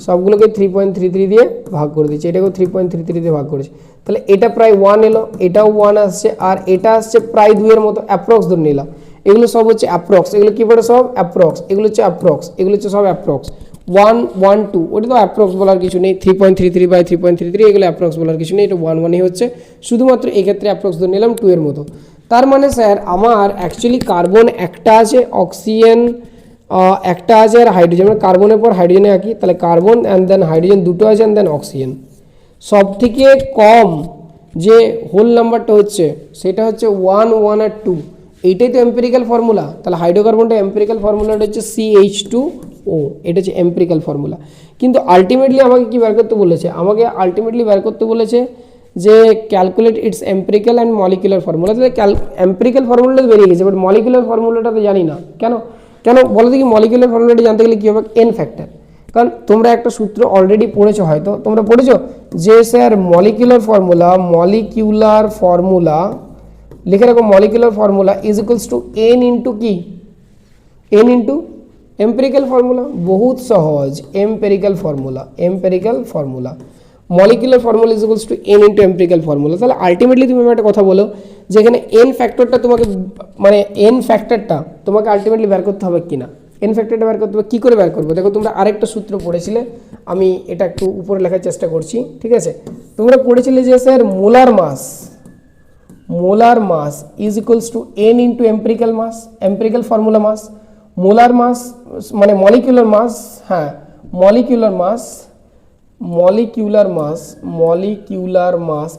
সবগুলোকে 3.33 দিয়ে ভাগ করে দিচ্ছি, এটাকেও 3.33 দিয়ে ভাগ করেছি। তাহলে এটা প্রায় 1 এলো, এটাও 1 আসছে, আর এটা আসছে প্রায় 2-এর মতো, অ্যাপ্রক্স ধরে নিলাম। এগুলো সব হচ্ছে অ্যাপ্রক্স, এগুলো কী পড়ে সব অ্যাপ্রক্স, এগুলো হচ্ছে অ্যাপ্রক্স, এগুলো হচ্ছে সব অ্যাপ্রক্স। 1, 1, 2 ওটা তো অ্যাপ্রক্স বলার কিছু নেই, 3.33/3.33 এগুলো অ্যাপ্রক্স বলার কিছু নেই, এটা 1 হচ্ছে, শুধুমাত্র এক্ষেত্রে অ্যাপ্রক্স ধরে নিলাম 2-এর মতো। তার মানে স্যার আমার অ্যাকচুয়ালি কার্বন একটা আছে, অক্সিজেন একটা আছে, আর হাইড্রোজেন, মানে কার্বনের পর হাইড্রোজেনে একই, তাহলে কার্বন অ্যান্ড দেন হাইড্রোজেন দুটো আছে, অ্যান্ড দেন অক্সিজেন। সব থেকে কম যে হোল নাম্বারটা হচ্ছে সেটা হচ্ছে 1, 1 আর 2, এইটাই তো এম্পিরিক্যাল ফর্মুলা। তাহলে হাইড্রোকার্বনটা এম্পিরিক্যাল ফর্মুলাটা হচ্ছে CH2O, এটা হচ্ছে এম্পিরিক্যাল ফর্মুলা। কিন্তু আলটিমেটলি আমাকে কি বের করতে বলেছে, আমাকে আলটিমেটলি বের করতে বলেছে যে calculate it's empirical and molecular formula. তাহলে এম্পিরিক্যাল ফর্মুলাটা বেরিয়ে গেছে, বাট মলিকুলার ফর্মুলাটা তো জানি না। কেন বলো দেখি, মলিকুলার ফর্মুলাটা জানতে গেলে কী হবে, এন ফ্যাক্টর। কারণ তোমরা একটা সূত্র অলরেডি পড়েছো, হয়তো তোমরা পড়েছো যে স্যার মলিকুলার ফর্মুলা লিখে রাখো, molecular formula is equals to N into কি, এন ইন্টু এম্পিরিক্যাল ফর্মুলা। বহুত সহজ, empirical formula molecular formula is equals to N into empirical formula. তাহলে আলটিমেটলি তুমি একটা কথা বলো, যেখানে এন ফ্যাক্টরটা তোমাকে, মানে এন ফ্যাক্টরটা তোমাকে আলটিমেটলি বের করতে হবে কিনা, এন ফ্যাক্টরটা বের করতে হবে, কী করে বের করবো, দেখো তোমরা আরেকটা সূত্র পড়েছিলে, আমি এটা একটু উপরে লেখার চেষ্টা করছি, ঠিক আছে। তোমরা পড়েছিলে যে sir molar mass is equals to N into empirical formula mass. Molar mass মানে মলিকুলার মাস, হ্যাঁ molecular mass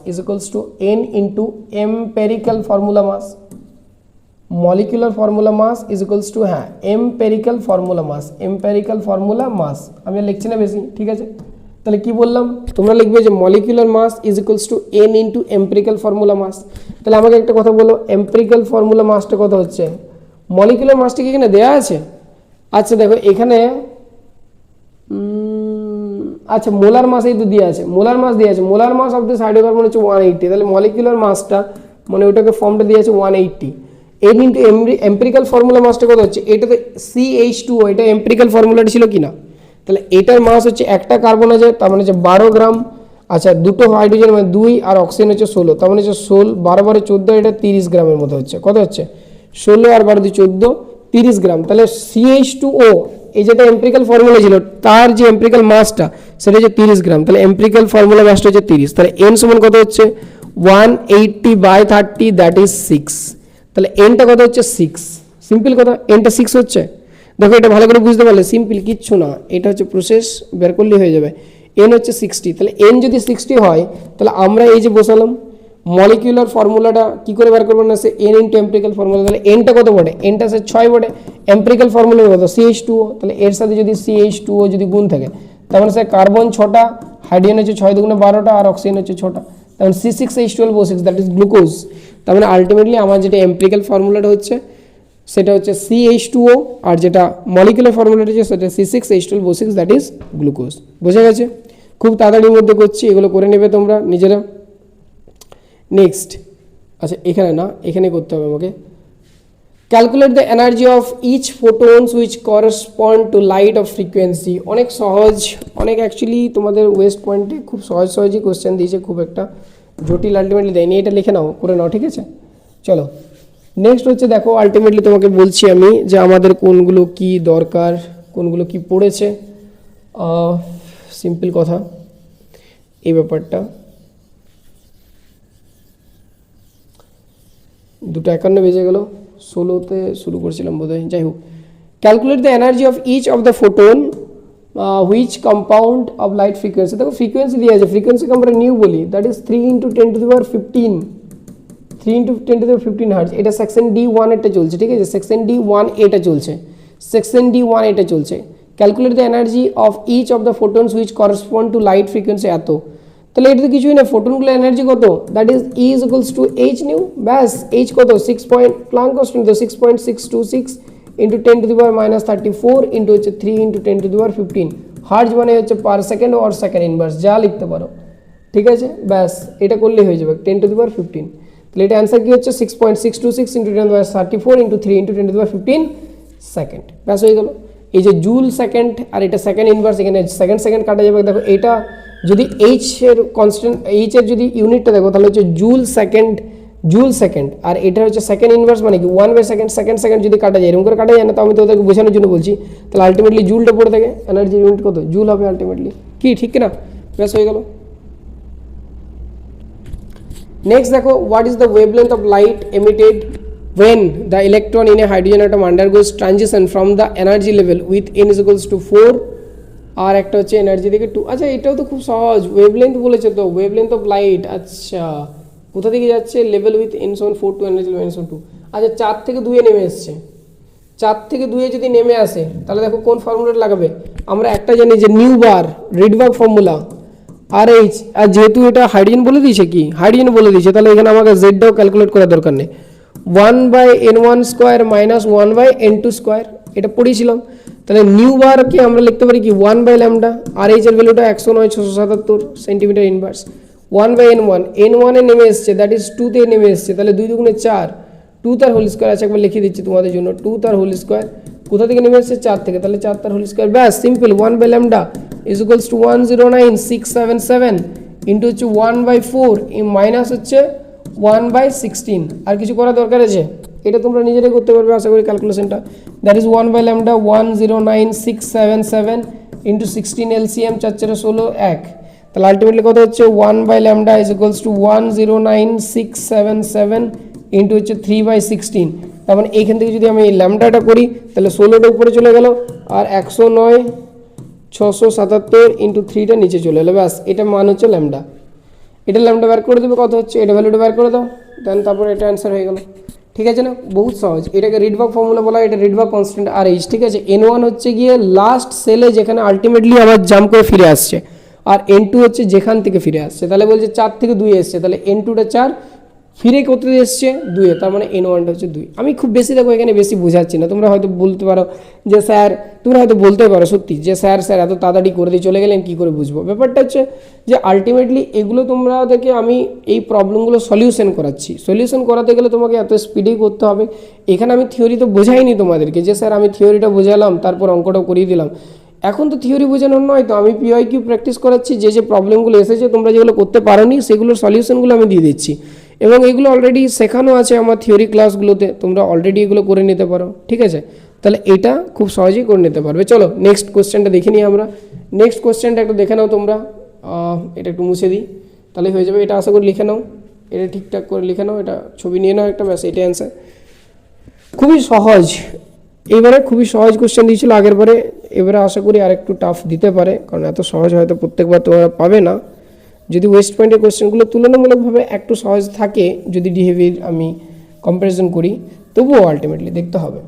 is equals to N into empirical formula mass. Molecular formula mass is equals to, হ্যাঁ empirical formula mass. আমি লিখছি না বেশি, ঠিক আছে। তাহলে কি বললাম, তোমরা লিখবে যে molecular mass is equals to N into empirical formula mass. তাহলে আমাকে একটা কথা বলো, এম্পিরিক্যাল ফর্মুলা মাসটা কত হচ্ছে, মলিকুলার মাসটা কি এখানে দেওয়া আছে? আচ্ছা দেখো এখানে, আচ্ছা মোলার মাস এই তো দিয়ে আছে, molar mass of this hydrocarbon হচ্ছে 180। তাহলে মলিকুলার মাসটা মানে ওটাকে ফর্মটা দিয়ে আছে 180, এন ইন্টু এম্পিরিক্যাল ফর্মুলা মাসটা কত হচ্ছে, এটা তো CH2O, এটা এম্পিরিক্যাল ফর্মুলাটা ছিল কি না। তাহলে এটার মাস হচ্ছে, একটা কার্বন আছে তার মানে হচ্ছে 12 গ্রাম, আচ্ছা দুটো হাইড্রোজেন মানে 2, আর অক্সিজেন হচ্ছে 16, তার মানে হচ্ছে 12 12 14, এটা 30 গ্রামের মতো হচ্ছে। কত হচ্ছে, 16 আর 12 দিয়ে 14, 30 গ্রাম। তাহলে CH2O এই যেটা এম্পিরিক্যাল ফর্মুলা ছিল তার যে এম্পিরিক্যাল মাসটা সেটা হচ্ছে 30 গ্রাম। তাহলে এম্পিরিক্যাল ফর্মুলা মাসটা হচ্ছে 30, তাহলে এন সমান কত হচ্ছে 180/30, দ্যাট ইজ 6। তাহলে এনটা কত হচ্ছে 6, সিম্পল কথা, এনটা 6 হচ্ছে। দেখো এটা ভালো করে বুঝতে পারলে, সিম্পল কিচ্ছু না, এটা হচ্ছে প্রসেস, বের করলেই হয়ে যাবে। এন হচ্ছে 60, তাহলে এন যদি 60 হয় তাহলে আমরা এই যে বসালাম মলিকুলার ফর্মুলাটা কি করে বের করবো না, সে এন ইন্টু এম্পিরিক্যাল ফর্মুলা। তাহলে এনটা কত পড়ে, এনটা সে 6 পড়ে, এম্পিরিক্যাল ফর্মুলা কত CH2O। তাহলে এর সাথে যদি CH2O যদি গুণ থাকে তার মানে সে কার্বন 6টা, হাইড্রোজেন হচ্ছে 6 দুগুণে 12টা, আর অক্সিজেন হচ্ছে 6টা, তখন C6H12O6, দ্যাট ইজ গ্লুকোজ। তার মানে আলটিমেটলি আমার যেটা এম্পিরিক্যাল ফর্মুলাটা হচ্ছে সেটা হচ্ছে CH2O, আর যেটা মলিকুলার ফর্মুলাটা হচ্ছে সেটা C6H12O6, দ্যাট ইজ গ্লুকোজ। বোঝা গেছে? খুব তাড়াতাড়ির মধ্যে করছি, এগুলো করে নেবে তোমরা নিজেরা। নেক্সট, আচ্ছা এখানে না, এখানে করতে হবে আমাকে। Calculate the energy of each photons which correspond to light of frequency. অনেক সহজ, অনেক অ্যাকচুয়ালি তোমাদের ওয়েস্ট পয়েন্টে খুব সহজই কোশ্চেন দিয়েছে, খুব একটা জটিল আলটিমেটলি দেয়নি। এটা লিখে নাও, করে নাও, ঠিক আছে। চলো নেক্সট হচ্ছে, দেখো আলটিমেটলি তোমাকে বলছি আমি যে আমাদের কোনগুলো কি দরকার, কোনগুলো কি পড়েছে। সিম্পল কথা এই ব্যাপারটা। 2:51 বেজে গেল, 16তে শুরু করছিলাম বোধহয়, যাই হোক। Calculate the energy of each of the photon which compound of light frequency. দেখো ফ্রিকোয়েন্সি দিয়ে আছে, ফ্রিকোয়েন্সিকে আমরা নিউ বলি, দ্যাট ইজ 3 × 10⁻15, 3 × 10⁻15 হার্টজ। এটা সেকশন D1 এটা চলছে, ঠিক আছে, সেকশন D1 এটা চলছে, সেকশন D1 এটা চলছে। Calculate the energy of each of the photons which correspond to light frequency এত। তাহলে এটা তো কিছুই না, ফোটনগুলো এনার্জি কত, that is E = h nu, ব্যাস। h কত, 6 পয়েন্ট প্লাঙ্ক কনস্ট্যান্ট, তো 6.626 × 10⁻34 ইন্টু হচ্ছে 3 × 10⁻15 হার্টজ, মানে হচ্ছে per second or second inverse, যা লিখতে পারো, ঠিক আছে, ব্যাস। এটা করলেই হয়ে যাবে 10⁻15। তাহলে এটা অ্যান্সার কি হচ্ছে 6.626 × 10⁻34 ইন্টু 3 × 10⁻15 সেকেন্ড, ব্যাস হয়ে গেল। এই যে জুল সেকেন্ড আর এটা সেকেন্ড ইনভার্স, এখানে সেকেন্ড কাটা যাবে। দেখো এটা যদি এইচ এর কনস্ট্যান্ট, এইচ এর যদি ইউনিটটা দেখো তাহলে হচ্ছে জুল সেকেন্ড, আর এটা হচ্ছে সেকেন্ড ইনভার্স, মানে কি 1/2 সেকেন্ড যদি কাটা যায়, এরকম করে কাটা যায় না, তো আমি তোদেরকে বোঝানোর জন্য বলছি। তাহলে আলটিমেটলি জুলটা পড়ে থাকে, এনার্জি ইউনিট কত, জুল হবে আলটিমেটলি, কি ঠিক না, ব্যাস হয়ে গেল। নেক্সট দেখো, what is the wavelength of light emitted when the electron in a hydrogen atom undergoes transition from the energy level with n = 4 আর একটা হচ্ছে এনার্জি থেকে 2। আচ্ছা এটাও তো খুব সহজ, ওয়েভলেন্থ বলেছে তো, ওয়েভলেন্থ অফ লাইট। আচ্ছা কোথা থেকে যাচ্ছে, level with n = 4 to energy level n = 2। আচ্ছা 4 থেকে 2 এ নেমে এসছে, 4 থেকে 2 এ যদি নেমে আসে তাহলে দেখো কোন ফর্মুলাটা লাগাবে। আমরা একটা জানি যে নিউ বার, রিডবার্গ ফর্মুলা, RH, আর যেহেতু এটা হাইড্রোজেন বলে দিয়েছে, কি হাইড্রোজেন বলে দিয়েছে, তাহলে এখানে আমাকে জেডটাও ক্যালকুলেট করার দরকার নেই। 1/n1² মাইনাস 1/n2², এটা পড়েছিলাম। তাহলে নিউ বারকে আমরা লিখতে পারি কি 1/λ, আর এইচ এর ভ্যালুটা 109,677 সেন্টিমিটার ইনভার্স। 1/n1, n1 এ নেমে এসছে, দ্যাট ইজ 2 তে নেমে এসছে, তাহলে 2 × 2 = 4, 2 তার হোল স্কোয়ার আছে, একবার লিখে দিচ্ছি তোমাদের জন্য, 2 তার হোল স্কোয়ার। কোথা থেকে নেমে এসছে, 4 থেকে, তাহলে 4 তার হোল স্কোয়ার, ব্যাস সিম্পল। 1/λ = 109,677 ইন্টু হচ্ছে 1/4 মাইনাস হচ্ছে 1/16। আর কিছু করার দরকার আছে, এটা তোমরা নিজেরাই করতে পারবে আশা করি ক্যালকুলেশনটা। That is 1/λ 109,677 into 16 LCM 4 4 16 1। তাহলে আলটিমেটলি কত হচ্ছে 1/λ = 109,677 ইন্টু হচ্ছে 3/16। তার মানে এইখান থেকে যদি আমি এই ল্যামডাটা করি তাহলে 16টা উপরে চলে গেল, আর 109,677 ইন্টু 3টা নিচে চলে এলো, ব্যাস। এটা মান হচ্ছে ল্যামডা। এটা ল্যামডা বের করে দেবে, কত হচ্ছে এটা ভ্যালুটা বের করে দাও, দেন তারপরে এটা অ্যান্সার হয়ে গেল, ঠিক আছে না, বহুত সহজ। এটাকে রিডবার্গ ফর্মুলা বলা হয়, এটা রিডবার্গ কনস্ট্যান্ট RH, ঠিক আছে। n1 হচ্ছে গিয়ে লাস্ট সেলে যেখানে আলটিমেটলি আবার জাম্প করে ফিরে আসছে, আর n2 হচ্ছে যেখান থেকে ফিরে আসছে। তাহলে বলছে 4 থেকে 2 এসছে, তাহলে n2টা 4, ফিরে কত এসছে 2 এ, তার মানে n1টা হচ্ছে 2। আমি খুব বেশি দেখো এখানে বেশি বোঝাচ্ছি না, তোমরা হয়তো বলতে পারো যে স্যার, তোমরা হয়তো বলতে পারো সত্যি যে স্যার এত তাড়াতাড়ি করে দিয়ে চলে গেলেন, কী করে বুঝবো। ব্যাপারটা হচ্ছে যে আলটিমেটলি এগুলো তোমরা দেখে আমি এই প্রবলেমগুলো সলিউশন করাচ্ছি, সলিউশন করাতে গেলে তোমাকে এত স্পিডেই করতে হবে। এখানে আমি থিওরি তো বোঝাইনি তোমাদেরকে যে স্যার আমি থিওরিটা বোঝালাম তারপর অঙ্কটাও করিয়ে দিলাম, এখন তো থিওরি বোঝানোর নয়, তো আমি PYQ প্র্যাকটিস করাচ্ছি, যে প্রবলেমগুলো এসেছে তোমরা যেগুলো করতে পারোনি সেগুলোর সলিউশনগুলো আমি দিয়ে দিচ্ছি, এবং এগুলো অলরেডি শেখানো আছে আমার থিওরি ক্লাসগুলোতে, তোমরা অলরেডি এগুলো করে নিতে পারো, ঠিক আছে। তাহলে এটা খুব সহজেই করে নিতে পারবে। চলো নেক্সট কোশ্চেনটা দেখে নিই আমরা। নেক্সট কোশ্চেনটা একটু দেখে নাও তোমরা, এটা একটু মুছে দিই তাহলে হয়ে যাবে। এটা আশা করি লিখে নাও, এটা ঠিকঠাক করে লিখে নাও, এটা ছবি নিয়ে নাও একটা, ব্যাস এটা অ্যান্সার। খুবই সহজ, এবারে খুবই সহজ কোশ্চেন দিয়েছিল আগের বারে, এবারে আশা করি আর একটু টাফ দিতে পারে, কারণ এত সহজ হয়তো প্রত্যেকবার তোমরা পাবে না। যদি ওয়েস্ট পয়েন্টের কোশ্চেনগুলো তুলনামূলকভাবে একটু সহজ থাকে, যদি ডিহেভিয়ার আমি কম্প্যারিজন করি, তবুও আলটিমেটলি দেখতে হবে।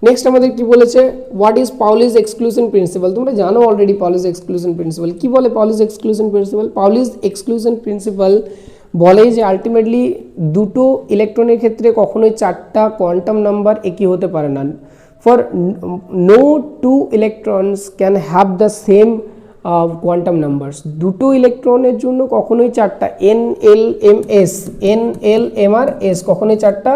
নেক্সট আমাদের কি বলেছে, হোয়াট ইজ পাউলিস এক্সক্লুশন প্রিন্সিপাল। তোমরা জানো অলরেডি পাউলিস এক্সক্লুশন প্রিন্সিপাল কি বলে। পাউলিস এক্সক্লুশন প্রিন্সিপাল, পাউলিস এক্সক্লুশন প্রিন্সিপাল বলে যে আলটিমেটলি দুটো ইলেকট্রনের ক্ষেত্রে কখনোই 4টা কোয়ান্টাম নাম্বার একই হতে পারে না। For no two electrons can have the same quantum numbers. দুটো ইলেকট্রনের জন্য কখনোই চারটা NLMS কখনোই চারটা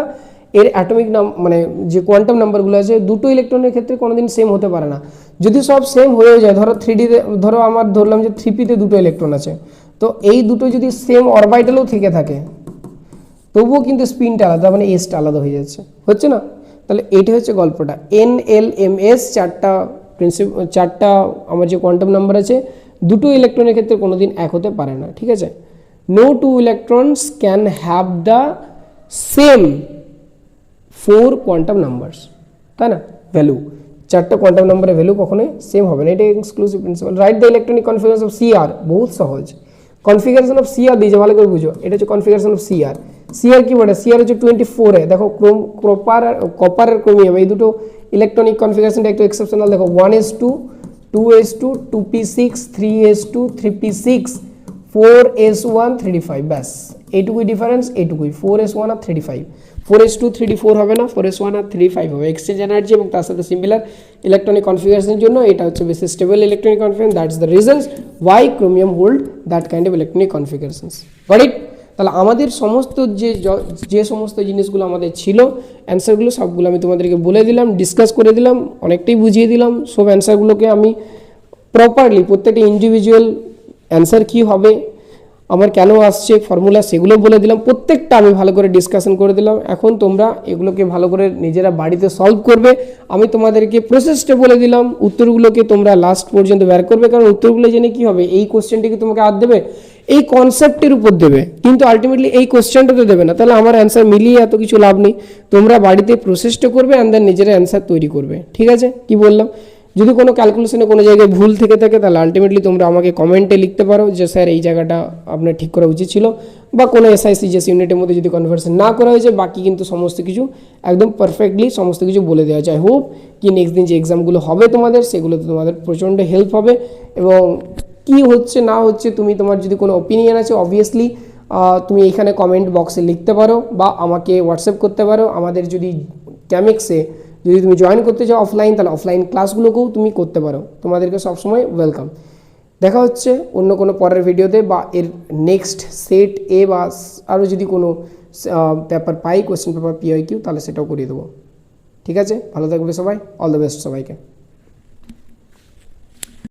এর অ্যাটমিক মানে যে কোয়ান্টাম নাম্বারগুলো আছে দুটো ইলেকট্রনের ক্ষেত্রে কোনোদিন সেম হতে পারে না। যদি সব সেম হয়ে যায়, ধরো 3D ধরো আমার ধরলাম যে 3P-তে দুটো ইলেকট্রন আছে, তো এই দুটো যদি সেম অরবিটালও থেকে থাকে তবুও কিন্তু স্পিনটা আলাদা, মানে এসটা আলাদা হয়ে যাচ্ছে, হচ্ছে না? তাহলে এইটা হচ্ছে গল্পটা। NLMS চারটা আমার যে কোয়ান্টাম নাম্বার আছে দুটো ইলেকট্রনের ক্ষেত্রে কোনোদিন এক হতে পারে না, ঠিক আছে? No two electrons can have the same 4 quantum numbers, তাই না? ভ্যালু, চারটা কোয়ান্টাম নাম্বারের ভ্যালু কখনোই সেম হবে না, এটা exclusive principal. Write the electronic configuration of CR, বহুত সহজ। কনফিগারেশন অফ CR দিয়েছে, ভালো করে বুঝো, এটা হচ্ছে কনফিগারেশন অফ CR। CR কি বলে? CR হচ্ছে 24 দেখো কপার আর ক্রোমিয়াম এই দুটো ইলেকট্রনিক কনফিগারেশনটা একটু এক্সেপশনাল। দেখো 1s2 2s2 2p6 3s2 3p6 4s1 3d5, ব্যাস এইটুকুই ডিফারেন্স, এইটুকুই 4s1 আর 3d5। 4s2 3d4 হবে না, 4s1 আর 3d5 হবে। এক্সচেঞ্জ এনার্জি এবং তার সাথে সিমিলার ইলেকট্রনিক কনফিগারেশনের জন্য এটা হচ্ছে বেশি stable electronic configuration. That's the reasons why chromium hold that kind of electronic configurations. Got it? তাহলে আমাদের সমস্ত যে সমস্ত জিনিসগুলো আমাদের ছিল অ্যান্সারগুলো সবগুলো আমি তোমাদেরকে বলে দিলাম, ডিসকাস করে দিলাম, অনেকটাই বুঝিয়ে দিলাম। সব অ্যান্সারগুলোকে আমি প্রপারলি প্রত্যেকটা ইন্ডিভিজুয়াল অ্যান্সার কী হবে, আমার কেন আসছে ফর্মুলা, সেগুলো বলে দিলাম, প্রত্যেকটা আমি ভালো করে ডিসকাশন করে দিলাম। এখন তোমরা এগুলোকে ভালো করে নিজেরা বাড়িতে সলভ করবে। আমি তোমাদেরকে প্রসেসটা বলে দিলাম, উত্তরগুলোকে তোমরা লাস্ট পর্যন্ত বের করবে, কারণ উত্তরগুলো জেনে কী হবে, এই কোশ্চেনটিকে তোমাকে আর দেবে, এই কনসেপ্টের উপর দেবে, কিন্তু আলটিমেটলি এই কোশ্চেনটা তো দেবে না। তাহলে আমার অ্যান্সার মিলিয়ে এত কিছু লাভ নেই। তোমরা বাড়িতে প্রসেসটা করবে অ্যান্ড দেন নিজেরা অ্যান্সার তৈরি করবে, ঠিক আছে? কি বললাম? যদি কোনো ক্যালকুলেশনে কোনো জায়গায় ভুল থেকে থাকে তাহলে আলটিমেটলি তোমরা আমাকে কমেন্টে লিখতে পারো যে স্যার এই জায়গাটা আপনার ঠিক করা উচিত ছিল, বা কোনো SICGS ইউনিটের মধ্যে যদি কনভার্সন না করা হয়েছে, বাকি কিন্তু সমস্ত কিছু একদম পারফেক্টলি সমস্ত কিছু বলে দেওয়া যায়। হোপ কি নেক্সট দিন যে এক্সামগুলো হবে তোমাদের, সেগুলোতে তোমাদের প্রচণ্ড হেল্প হবে। এবং কি হচ্ছে না হচ্ছে তুমি তোমার যদি কোনো অপিনিয়ন আছে অবভিয়াসলি তুমি এইখানে কমেন্ট বক্সে লিখতে পারো, বা আমাকে হোয়াটসঅ্যাপ করতে পারো। আমাদের যদি ক্যামেক্সে যদি তুমি জয়েন করতে চাও অফলাইন, তাহলে অফলাইন ক্লাসগুলোকেও তুমি করতে পারো, তোমাদেরকে সবসময় ওয়েলকাম। দেখা হচ্ছে অন্য কোনো পরের ভিডিওতে, বা এর নেক্সট সেট এ বা আরও যদি কোনো পেপার পাই, কোয়েশ্চেন পেপার PIQ, তাহলে সেটাও করিয়ে দেবো। ঠিক আছে? ভালো থাকবে সবাই, অল দ্য বেস্ট সবাইকে।